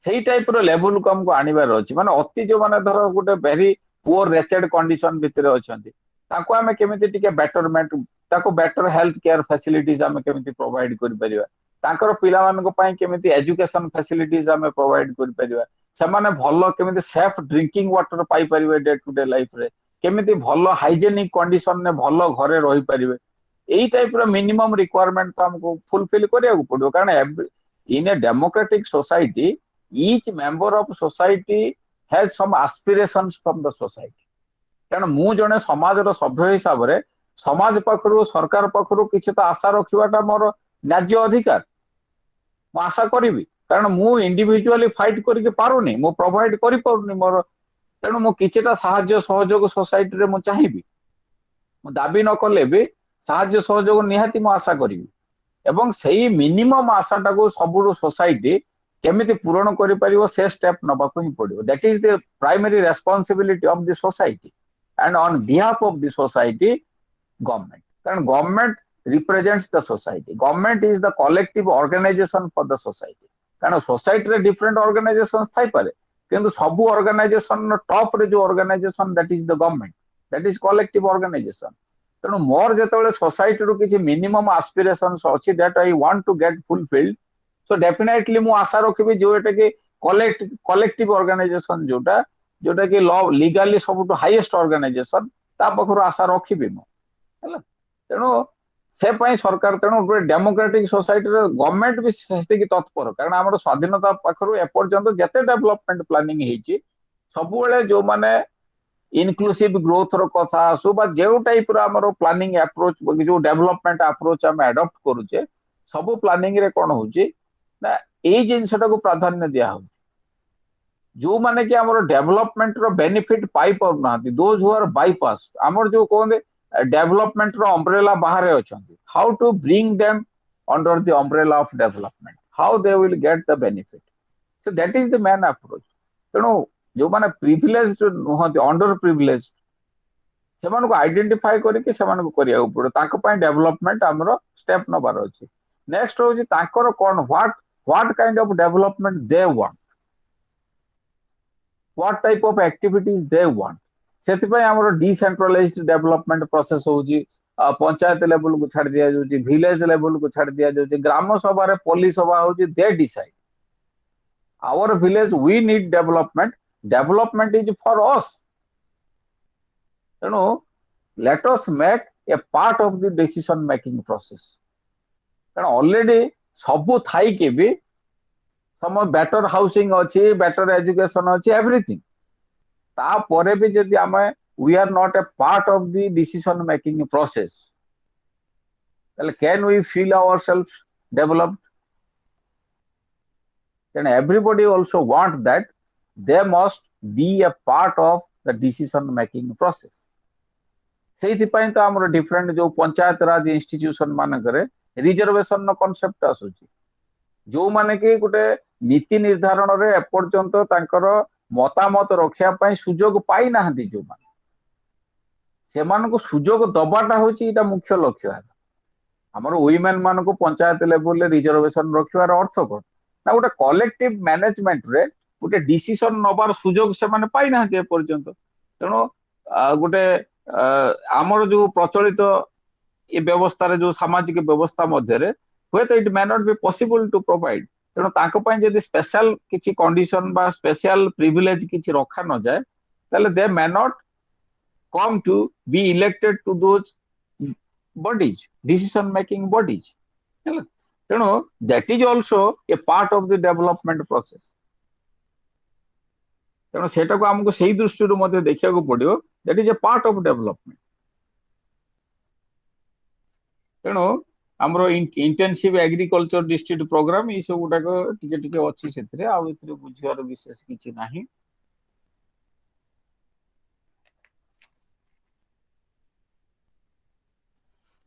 Speaker 1: सेही टाइप रो लेवल को हमको आनिबार अछि माने अति जो माने धर गोटे वेरी पुअर रेचेड कंडीशन भितरे अछंती ताको आमे केमिति टिके बेटरमेंट ताको बेटर हेल्थ केयर फैसिलिटीज आमे केमिति प्रोवाइड करि परिबा ताकर पिला मानको पई केमिति एजुकेशन फैसिलिटीज आमे प्रोवाइड करि परिबा सेमाने भलो केमिति सेफ ड्रिंकिंग वाटर पाई परिबे डे टू डे लाइफ रे केमिति भलो हाइजेनिक कंडीशन ने भलो घरे रहि परिबे एई टाइप रो मिनिमम रिक्वायरमेंट तो हमको फुलफिल करिया को पड़ो कारण in a democratic society each member of society has some aspirations from the society कारण मु जने समाज रो सभ्य हिसाब रे समाज पखरु सरकार पखरु किछि तो आशा रखिबाटा मोर न्याय अधिकार मु आशा करिवि कारण मु इंडिविजुअली फाइट करके पारुनी मु प्रोवाइड करि पारुनी मोर तेणु मु किछिटा साहाय्य सहयोग सोसाइटी रे मु चाहिबि मु दाबी न कले भी साहाय्य सहयोग निहाती मु आशा करिवि एवं सेही मिनिमम आशाटा को सबुरु सोसाइटी केमिति पूर्ण करि परिबो से स्टेप नबाको ही पड़िबो that is the primary responsibility of the society and on behalf of the society government कारण government represents the society government is the collective organization for the society कारण सोसाइटी रे डिफरेंट ऑर्गेनाइजेशंस थाई पारे किंतु सबु ऑर्गेनाइजेशन टॉप रे जो organisation that is the government that is collective organisation तेणु मोर जेतेबेले सोसाइटी रो किछि मिनिमम एस्पिरेशंस अछि that I want to get fulfilled so definitely मु आशा रखिबि जो एटा के कलेक्टिव ऑर्गेनाइजेशन जोटा जोटा कि लॉ लीगली सबटु हाईएस्ट ऑर्गेनाइजेशन ता पखरु आशा रखिबि मु हैला तेणु से पई सरकार तेणु डेमोक्रेटिक सोसाइटी रे गवर्नमेंट भी सेति की तत्पर कारण हमर स्वाधीनता पखरु ए पर्यंत जते डेवलपमेंट प्लानिंग हेची सब बेले जो माने इनक्लूसिव ग्रोथ रो कथा आसु बा जे टाइप रो हमरो प्लानिंग अप्रोच जो डेवलपमेंट अप्रोच हम अडॉप्ट करूचे सब प्लानिंग रे कोन होची ना ए जिनसटा को प्राधान्य दिया हो जो माने कि हमरो डेवलपमेंट रो बेनिफिट पाई पर ना दोज हु आर बाईपास हमर जो कोन डेवलपमेंट रो अम्ब्रेला बाहर अछंती how to bring them under the umbrella of development how they will get the benefit so that is the main approach तेणु जो माने प्रिविलेज्ड नुहति अंडर प्रिविलेज्ड सेमानको आइडेंटिफाई करके सेमानको करिया पड़ो ताको पय डेवलपमेंट हमरो स्टेप नबार अछि नेक्स्ट होजी ताकर कोन what kind of development they want what type of activities they want सेति पय हमरो डिसेंट्रलाइज्ड डेवलपमेंट प्रोसेस होजी पंचायत लेवल को छाड़ दिया जाउची विलेज लेवल को छाड़ दिया जाउची ग्राम सभा रे पोलिस सभा होजी they decide our village we need development is for us you know let us make a part of the decision making process कारण already सब थाई के भी some better housing अच्छी better education अच्छी everything ता परे भी यदि हमें we are not a part of the decision making process then can we feel ourselves developed then everybody also want that they must be a part of the decision making process सेति पय तो हमर different जो पंचायत राज institution मान करे reservation no concept आसुची जो माने कि गुटे नीति निर्धारण रे एपर्यंत तांकर मतामत रखिया पय सुजोग पाई नाहंती जो मान सेमान को सुजोग दबाटा होची एटा मुख्य लक्ष्य है हमर वुमेन मान को पंचायत लेवल रे रिजर्वेशन रखिवार अर्थ कोन ना गोटे कलेक्टिव मैनेजमेंट रे गोटे डिसीजन नबार सुजोग से माने पाई ना के पर्यंत तेणु गोटे आमर जो प्रचलित ये व्यवस्था रे जो सामाजिक व्यवस्था मध्य रे हुए तो it may not be possible to provide तेणु ताको पय जदी स्पेशल किछि कंडीशन बा स्पेशल प्रिविलेज किछि रखा न जाय तले they may not come to be elected to those bodies decision making bodies तेणु that is also a part of the development process तेणु सेटा को हमको सही दृष्टि रो मध्ये देखिया को पड़ियो that is a part of development तेणु हमरो इंटेंसिव एग्रीकल्चर डिस्ट्रिक्ट प्रोग्राम ई सब गुटा को टिके टिके अछि सेतरे आ इतरे बुझियार विशेष किछि नाही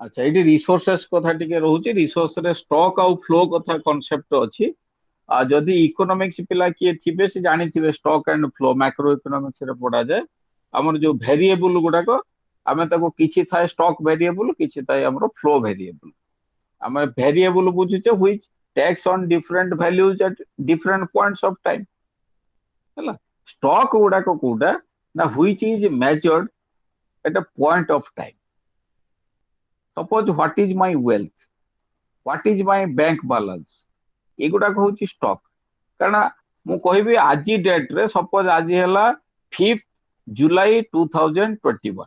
Speaker 1: अच्छा ये रिसोर्सेस कथा टिके रहउची रिसोर्स रे स्टॉक आउ फ्लो कथा कांसेप्ट अछि आ जदि इकोनॉमिक्स पिला किए थिबे से जानि थिबे stock and flow macro economics रे पढ़ा जाय हमर जो वेरिएबल गुडा को हमें ताको किछि थाए स्टॉक वेरिएबल किछि थाए हमरो फ्लो वेरिएबल हमें वेरिएबल बुझुचे which takes on different values at different points of time हला स्टॉक गुडा को कोडा ना which is measured at a point of time suppose what is my wealth what is my bank balance एगुडा को होची स्टॉक कारण मु कहबी आजी डेट रे सपोज आजी हला 5 जुलाई 2021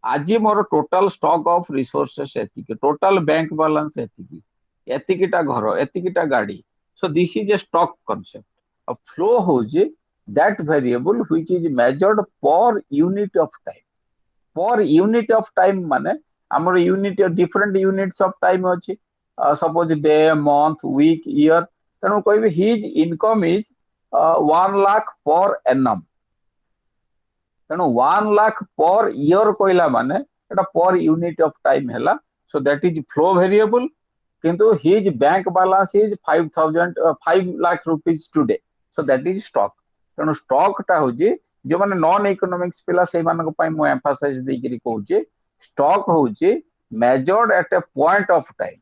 Speaker 1: आजी मोर टोटल स्टॉक ऑफ रिसोर्सेस एतिकी टोटल बैंक बैलेंस एतिकी एतिकीटा घर एतिकीटा गाड़ी so this is a stock concept a flow होची that variable which is measured per unit of time per unit of time माने हमर unit different units of time अछि suppose day month week year तेणु कहबी his income is 1 lakh per annum तेणु 1 lakh per year कहला माने एटा पर यूनिट ऑफ टाइम हैला so that is flow variable किंतु his bank balance is 5 lakh rupees today so that is stock तेणु स्टॉक टा होजी जो माने नॉन इकोनॉमिक्स पिला से मानको पय मु एम्फसाइज देई करी कहूची स्टॉक होची measured at a point of time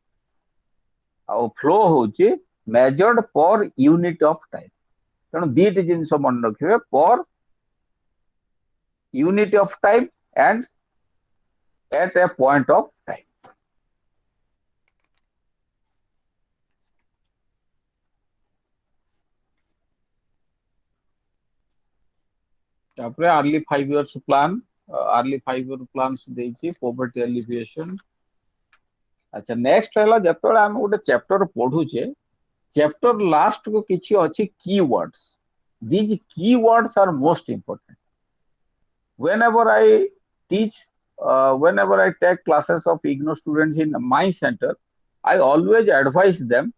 Speaker 1: आ फ्लो होची measured per unit of time तेणु दीट जिनस मन रखिबे per unit of time and at a point of time तापरे early 5 years plan early 5 year plans देछि पॉवर्टी एलिविएशन अच्छा नेक्स्ट हैला जतोला हम गोटे चैप्टर पढुचे चैप्टर लास्ट को किछि अछि keywords these keywords are most important whenever I teach, whenever I take classes of IGNOU students in my center, I always advise them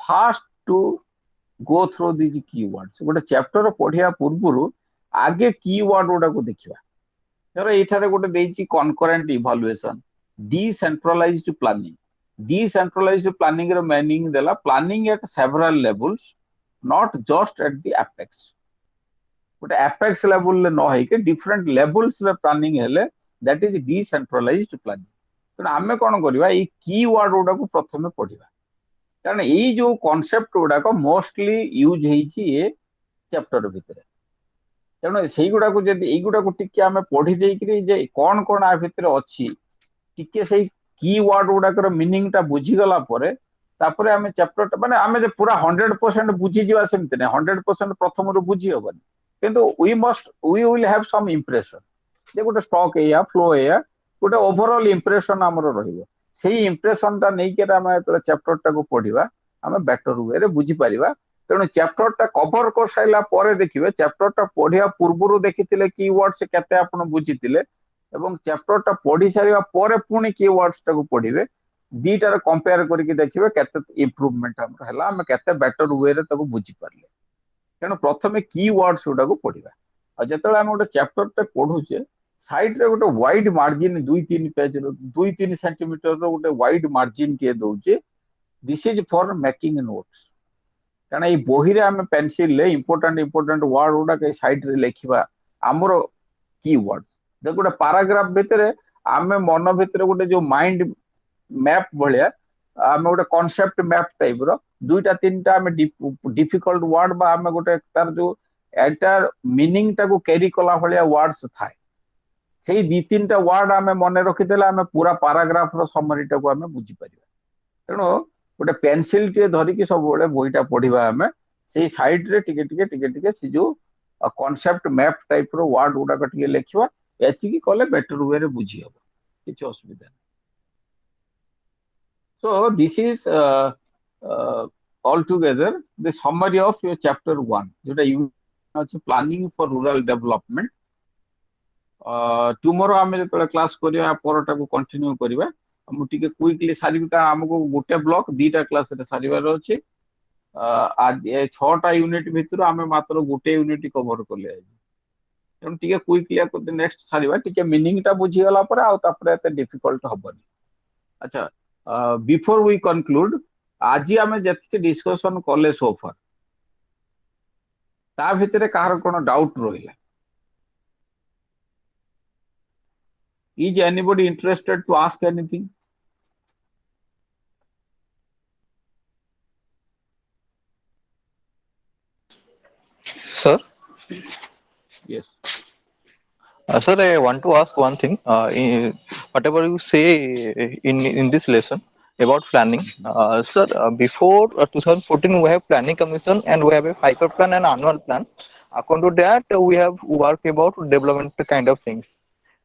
Speaker 1: first to go through these keywords. गोटे chapter पढ़िया पूर्व आगे keyword गुड़ा को देखिबा धर एठारे गोटे देछि concurrent evaluation decentralized planning decentralized planning रो मीनिंग देला planning at several levels not just at the apex गोटे एपेक्स लेवल ले न होई के डिफरेंट लेवल्स रे प्लानिंग हेले दैट इज डिसेंट्रलाइज्ड प्लानिंग तो आमे कोन करबा ई कीवर्ड गुड़ा को प्रथमे पढ़िबा कारण ये जो कॉन्सेप्ट गुड़ाक मोस्टली यूज होती चैप्टर भितर तेणु से गुड़ा को युड़ा को टिके आम पढ़ी देकरी कौन कौन आ भितर अच्छी टिके से कीवर्ड गुड़ाकर मीनिंग टा बुझीगला तापर आम चैप्टर माने आम पूरा 100% बुझीजा सेमती ना 100% प्रथम बुझी हेनी किंतु we will have some impression जे गोटे स्टॉक या फ्लो या गोटे ओवरऑल इंप्रेशन आमर रहिबो से इंप्रेशन टा नहीं के आम चैप्टर टा को पढ़ा आम बेटर वे बुझी पारिबा तेणु चैप्टर टा कवर कर साइला परे देखिबे चैप्टर टा पढ़िया पूर्वरु देखिथिले कीवर्ड से केते आपण बुझिथिले एवं चैप्टर टा पढ़ी सारिबा परे पुणी कीवर्ड्स टा को पढ़िबे दीटार कंपेयर करके देखिबे केते इंप्रूवमेंट हमर हला हम केते बेटर वे रे ताको बुझी पारले तेणु प्रथमे कीवर्ड्स गुडा को पढ़िबा आ जेतले हम गोटे चैप्टर टा पढुचे साइड रे गोटे वाइड मार्जिन 2-3 पेज 2-3 सेंटीमीटर रो गोटे वाइड मार्जिन के दउचे this is for making notes कारण ये बही रे हम पेंसिल ले इंपोर्टेंट वर्ड गुडा के साइड रे लिखिबा हमरो कीवर्ड्स जे गोटे पैराग्राफ भितरे आमे मन भितरे गोटे जो माइंड मैप भलिया आमे गोटे कांसेप्ट मैप टाइप रो दुईटा तीनटा आमे डिफिकल्ट वर्ड बा आमे गोटे तार जो एंटायर मीनिंग टा को कैरी कला भलिया वर्ड्स थाए से दी तीनटा वर्ड आमे मन रखिदेला आमे पूरा पैराग्राफ रो समरी टा को आमे बुझी परिबा तेणु गोटे पेंसिल टे धरिकी सब बळे बहीटा पढ़िबा आमे से साइड रे टिके से जो कांसेप्ट मैप टाइप रो वर्ड गुडा को टिके लिखिबा एतिकी कले बेटर वे रे बुझी हबो किछ असुविधा नहीं so this is altogether the summary of your chapter 1 जोटा you planning for rural development tomorrow आमे जतले क्लास करिया परटा को कंटिन्यू करिबा हम टिके क्विकली सारिबा का हमको गोटे ब्लॉक दीटा क्लास रे सारिबार अछि आज 6टा यूनिट भितर आमे मात्र गोटे यूनिट कवर करले आज तेणु टिके क्विकली नेक्स्ट सारिबा टिके मीनिंग टा बुझी गला पर आ तापर एते डिफिकल्ट हबनी अच्छा बिफोर वी कंक्लूड आज आमे जति डिस्कशन कले सो फार ता भितरे कहार कोन डाउट रहिला is anybody interested to ask anything
Speaker 4: Sir,
Speaker 1: yes
Speaker 4: sir, I want to ask one thing. Whatever you say in this lesson about planning, sir, before 2014 we have planning commission and we have a 5-year plan and annual plan. According to that, we have work about development kind of things.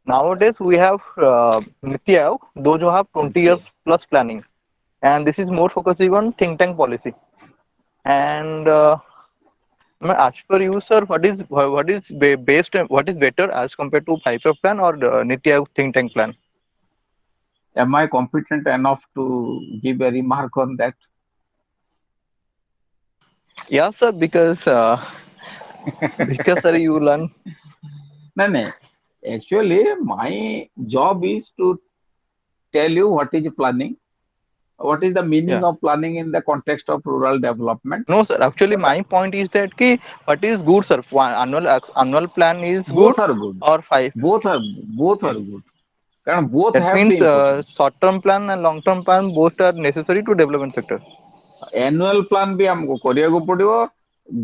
Speaker 4: Nowadays we have Niti Aayog, those who have 20 years plus planning, and this is more focusing on think tank policy. And as per you, sir, what is based, what is better as compared to 5-year plan or the Niti Aayog think tank plan?
Speaker 1: am I competent enough to give a remark on that
Speaker 4: Yeah, sir, because sir, you learn.
Speaker 1: no actually my job is to tell you what is planning what is the meaning
Speaker 4: Yeah.
Speaker 1: of planning in the context of rural development
Speaker 4: No, sir. Actually, my point is that what is good, sir? Annual plan is good
Speaker 1: both are good
Speaker 4: or 5.
Speaker 1: both are good कारण both
Speaker 4: That
Speaker 1: have the
Speaker 4: means
Speaker 1: importance
Speaker 4: short-term plan and long-term plan both are necessary to development sector.
Speaker 1: annual plan भी हमको करिया पड़िबो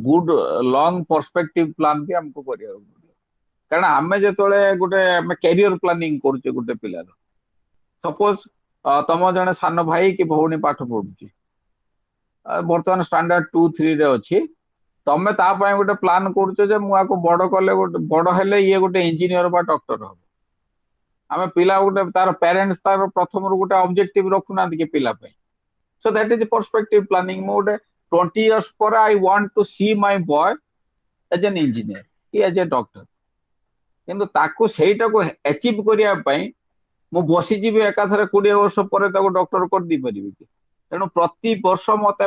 Speaker 1: good long perspective plan भी हमको करिया पड़िबो कारण आमे जेतोले गोटे आमे कैरियर प्लानिंग करछे गोटे पिलार सपोज तम जने सान भाई कि भौणी पाठ पढुची वर्तमान स्टैंडर्ड 2-3 रे अछि तमे ता पय गोटे प्लान करछे जे मु आको बड़ कले गोटे बड़ हेले ये गोटे इंजीनियर बा डॉक्टर हो आमे पिला गोटे तार पेरेंट्स तार प्रथम रो गोटे ऑब्जेक्टिव रखुना के पिला पय so that is the perspective planning mode 20 years पर I want to see my boy as an engineer he as a doctor କିନ୍ତୁ ତାକୁ ସେଇଟାକୁ ଆଚିଭ୍ କରିବା ପାଇଁ ମୁଁ ବସିଯିବି ଏକାଥରେ 20 ବର୍ଷ ପରେ ତାକୁ ଡକ୍ଟର କରିଦେଇ ପାରିବି କି? ତେଣୁ ପ୍ରତି ବର୍ଷ ମତେ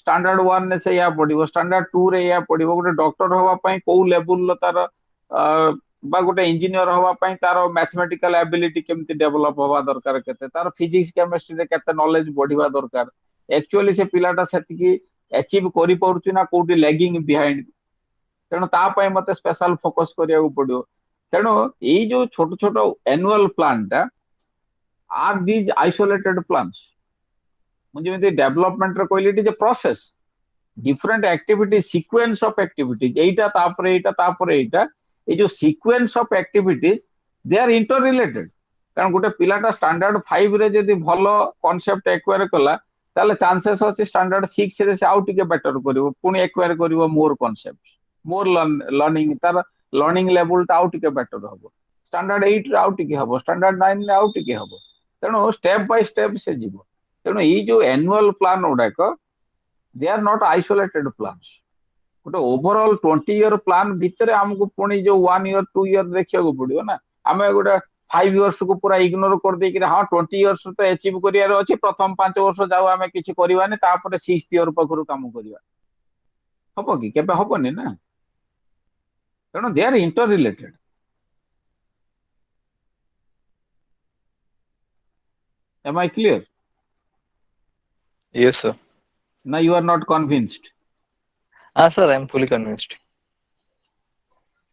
Speaker 1: ଷ୍ଟାଣ୍ଡାର୍ଡ 1 ରେ ସେଇଆ ପଡିବ, ଷ୍ଟାଣ୍ଡାର୍ଡ 2 ରେ ଏଇଆ ପଡିବ। ଗୋଟେ ଡକ୍ଟର ହବା ପାଇଁ କୋଉ ଲେବୁଲର ତାର ବା ଗୋଟେ ଇଞ୍ଜିନିୟର ହବା ପାଇଁ ତାର ମ୍ୟାଥମେଟିକାଲ ଆବିଲିଟି କେମିତି ଡେଭଲପ ହବା ଦରକାର, କେତେ ତାର ଫିଜିକ୍ସ କେମିଷ୍ଟ୍ରିରେ କେତେ ନଲେଜ ବଢିବା ଦରକାର, ଆକ୍ଚୁଆଲି ସେ ପିଲାଟା ସେତିକି ଆଚିଭ୍ କରିପାରୁଛି ନା କୋଉଠି ଲ୍ୟାଗିଂ ବିହାଇଣ୍ଡ। ତେଣୁ ତା ପାଇଁ ମତେ ସ୍ପେଶାଲ ଫୋକସ କରିବାକୁ ପଡିବ। ତେଣୁ ଏଇ ଯୋଉ ଛୋଟ ଛୋଟ ଆନୁଆଲ ପ୍ଲାନ ଟା ଆର୍ ଦିଜ୍ ଆଇସୋଲେଟେଡ୍ ପ୍ଲାନ୍ସ, ମୁଁ ଯେମିତି ଡେଭଲପମେଣ୍ଟରେ କହିଲି ଇଟ୍ is a process, different activities, sequence of activities, ଏଇଟା ତାପରେ ଏଇଟା ତାପରେ ଏଇଟା, ଏଇ ଯୋଉ sequence of activities they are interrelated। କାରଣ ଗୋଟେ ପିଲାଟା ଷ୍ଟାଣ୍ଡାର୍ଡ 5 ରେ ଯଦି ଭଲ କନସେପ୍ଟ ଏକ୍ୱାର କଲା ତାହେଲେ ଚାନ୍ସେସ୍ ଅଛି ଷ୍ଟାଣ୍ଡାର୍ଡ 6 ରେ ସେ ଆଉ ଟିକେ ବେଟର କରିବ, ପୁଣି ଏକ୍ୱାର କରିବ ମୋର କନସେପ୍ଟ, ମୋର ଲର୍ଣ୍ଣିଂ, ତାର ଲର୍ଣ୍ଣିଂ ଲେଭେଲଟା ଆଉ ଟିକେ ବେଟର ହବ, ଷ୍ଟାଣ୍ଡାର୍ଡ 8 ରେ ଆଉ ଟିକେ ହବ, ଷ୍ଟାଣ୍ଡାର୍ଡ 9 ରେ ଆଉ ଟିକେ ହବ। ତେଣୁ ଷ୍ଟେପ ବାଇ ଷ୍ଟେପ ସେ ଯିବ। ତେଣୁ ଏଇ ଯୋଉ ଆନୁଆଲ ପ୍ଲାନ ଗୁଡାକ they are not isolated plans। ଗୋଟେ ଓଭରଅଲ 20 ଇୟର ପ୍ଲାନ ଭିତରେ ଆମକୁ ପୁଣି ଯୋଉ 1 ଇୟର 2 ଇୟର ଦେଖିବାକୁ ପଡିବ ନା। ଆମେ ଗୋଟେ 5 ଇୟର୍ସ କୁ ପୁରା ଇଗ୍ନୋର କରିଦେଇକି ହଁ 20 ଇୟର୍ସ ତ ଆଚିଭ୍ କରିବାର ଅଛି, ପ୍ରଥମ 5 ବର୍ଷ ଯାଉ ଆମେ କିଛି କରିବାନି, ତାପରେ 6th ଇୟର ପାଖରୁ କାମ କରିବା, ହବ କି? କେବେ ହବନି ନା। ତେଣୁ they are interrelated। Am I clear?
Speaker 4: Yes, sir.
Speaker 1: Now you are not convinced?
Speaker 4: Sir, I am fully convinced.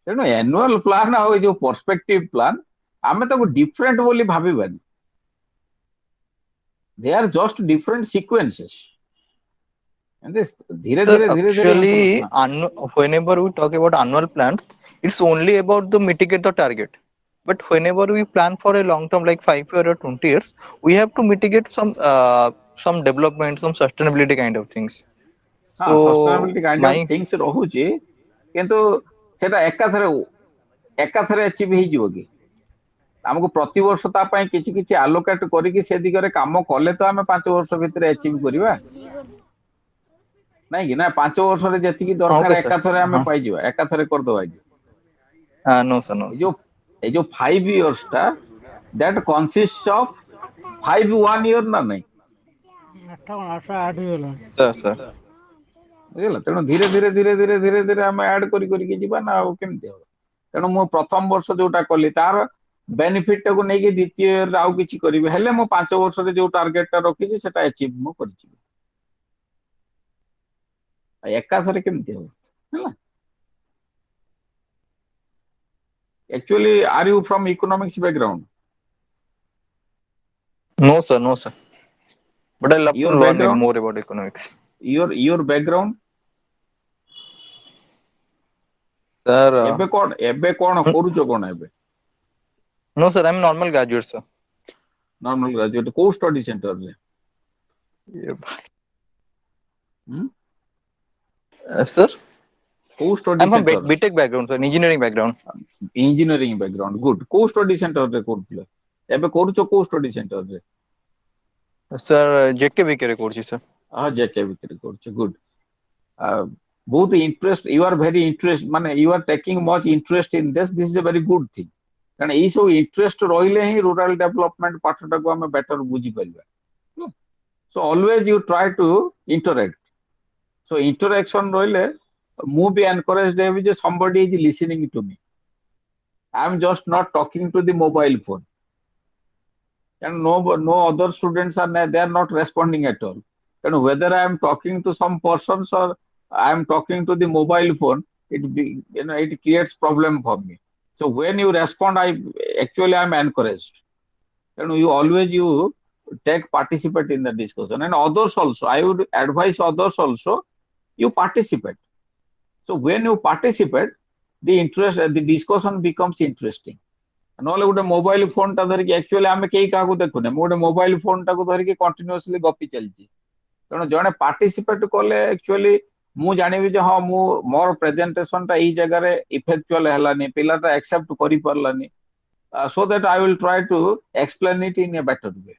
Speaker 1: ତେଣୁ ଆନୁଆଲ ପ୍ଲାନ ଆଉ ଏଇ ଯୋଉ ପର୍ସପେକ୍ଟିଭ ପ୍ଲାନ ଆମେ ତାକୁ ଡିଫରେଣ୍ଟ ବୋଲି ଭାବିବାନି, they are just different sequences। ଧୀରେ
Speaker 4: Sir,
Speaker 1: ଧୀରେ ଧୀରେ ଧୀରେ
Speaker 4: actually, whenever we talk about annual plans, it's only about to mitigate the target. But whenever we plan for a long term, like 5 years or 20 years, we have to mitigate some development, some sustainability kind of things.
Speaker 1: ହଁ
Speaker 4: So
Speaker 1: sustainability kind
Speaker 4: my
Speaker 1: of things ରହୁଛି, କିନ୍ତୁ ସେଟା ଏକାଥରେ achieve ହେଇଯିବ କି? ଆମକୁ ପ୍ରତିବର୍ଷ ତା ପାଇଁ କିଛି କିଛି ଆଲୋକେଟ କରିକି ସେ ଦିଗରେ କାମ କଲେ ତ ଆମେ 5 ବର୍ଷ ଭିତରେ ଆଚିଭ୍ କରିବା, ନାଇଁ କି ନା? 5 ବର୍ଷରେ ଯେତିକି ଦରକାର
Speaker 4: okay, sir.
Speaker 1: ଏକାଥରେ ଆମେ ପାଇଯିବା, ଏକାଥରେ କରିଦବା କି?
Speaker 4: No, sir, no,
Speaker 1: ଏଇ
Speaker 4: sir.
Speaker 1: ଯୋଉ 5 ଇୟର୍ସ ଟା that consists of 5 1 year ନା ନାଇଁ?
Speaker 4: Sir, sir.
Speaker 1: ବୁଝିଲା? ତେଣୁ ଧୀରେ ଧୀରେ ଧୀରେ ଧୀରେ ଧୀରେ ଧୀରେ ଆମେ ଆଡ କରିକି ଯିବା ନା, ଆଉ କେମିତି ହବ? ତେଣୁ ମୁଁ ପ୍ରଥମ ବର୍ଷ ଯୋଉଟା କଲି ତାର ବେନିଫିଟ ଟାକୁ ନେଇକି ଦ୍ୱିତୀୟ ଇୟରରେ ଆଉ କିଛି କରିବି, ହେଲେ ମୁଁ 5 ବର୍ଷରେ ଯୋଉ ଟାର୍ଗେଟ ଟା ରଖିଛି ସେଟା ଆଚିଭ୍ ମୁଁ କରିଯିବି। ଏକାଥରେ କେମିତି ହବ? ହେଲା। Actually, are you from economics background?
Speaker 4: No, sir, no, sir. But I love to
Speaker 1: Your
Speaker 4: learn
Speaker 1: background,
Speaker 4: more about economics.
Speaker 1: your background,
Speaker 4: Sir,
Speaker 1: ଏବେ କଣ କରୁଛ କଣ ଏବେ?
Speaker 4: no, sir, I'm a normal graduate, sir.
Speaker 1: Normal graduate, କୋଉ study ସେଣ୍ଟରରେ?
Speaker 4: Sir,
Speaker 1: କୋଉ study
Speaker 4: I'm from
Speaker 1: centre?
Speaker 4: BTech background, sir, engineering background.
Speaker 1: Engineering background, good. କୋଉ study ସେଣ୍ଟରରେ କରୁଥିଲେ? ଏବେ କରୁଛ କୋଉ ଷ୍ଟଡି ସେଣ୍ଟରରେ?
Speaker 4: Sir, JKVK ରେ କରୁଛି, sir.
Speaker 1: ହଁ ଜେକେ ଭିତରେ କରୁଛ, ଗୁଡ। ବହୁତ interest, you are very interest, ମାନେ you are taking much interest in this a very good thing. କାରଣ ଏଇ ସବୁ ଇଣ୍ଟରେଷ୍ଟ ରହିଲେ ହିଁ ରୁରାଲ ଡେଭଲପମେଣ୍ଟ ପାଠଟାକୁ ଆମେ ବେଟର ବୁଝିପାରିବା। So always you try to interact. So interaction ରହିଲେ ମୁଁ ବି ଏନକରେଜ ହେବି ଯେ somebody is listening to me, I am just not talking to the mobile phone, and no other students are, they are not responding at all। ତେଣୁ whether I am talking to some persons or I am talking to the mobile phone, it creates problem for me। So when you respond, I am encouraged। ତେଣୁ you take participate in the discussion, and others also, I would advise others also, you participate। So when you participate, the discussion becomes interesting। ନହେଲେ ଗୋଟେ mobile phone ଟା ଧରିକି, actually ଆମେ କେହି କାହାକୁ ଦେଖୁନେ, ମୁଁ ଗୋଟେ ମୋବାଇଲ ଫୋନ ଟାକୁ ଧରିକି କଣ୍ଟିନ୍ୟୁଅସଲି ଗପି ଚାଲିଛି। ତେଣୁ ଜଣେ ପାର୍ଟିସିପେଟ କଲେ ଆକ୍ଚୁଆଲି ମୁଁ ଜାଣିବି ଯେ ହଁ ମୁଁ ମୋର ପ୍ରେଜେଣ୍ଟେସନ ଟା ଏଇ ଜାଗାରେ ଇଫେକ୍ଚୁଆଲ ହେଲାନି, ପିଲାଟା accept କରିପାରିଲାନି, so that I will try to explain it in a better way,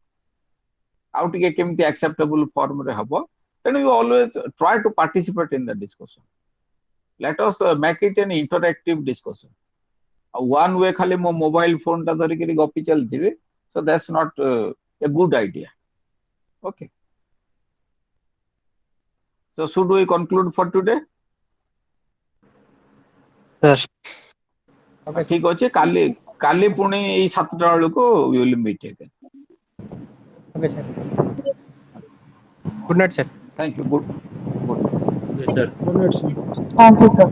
Speaker 1: ଆଉ ଟିକେ କେମିତି acceptable form ରେ ହବ। ତେଣୁ you always try to participate in the discussion। Let us make it an interactive discussion। one way खाली मो mobile phone टा धरिक गपी चलती so that's not a good idea. Okay, so should we conclude for today?
Speaker 2: Sir.
Speaker 1: ठीक अच्छे काली काली पुणी ये 7टा बेलू we will meet again.
Speaker 3: Okay, sir. Good night, sir.
Speaker 1: Thank you. Good night.
Speaker 5: Yes, sir.
Speaker 3: Thank you, sir.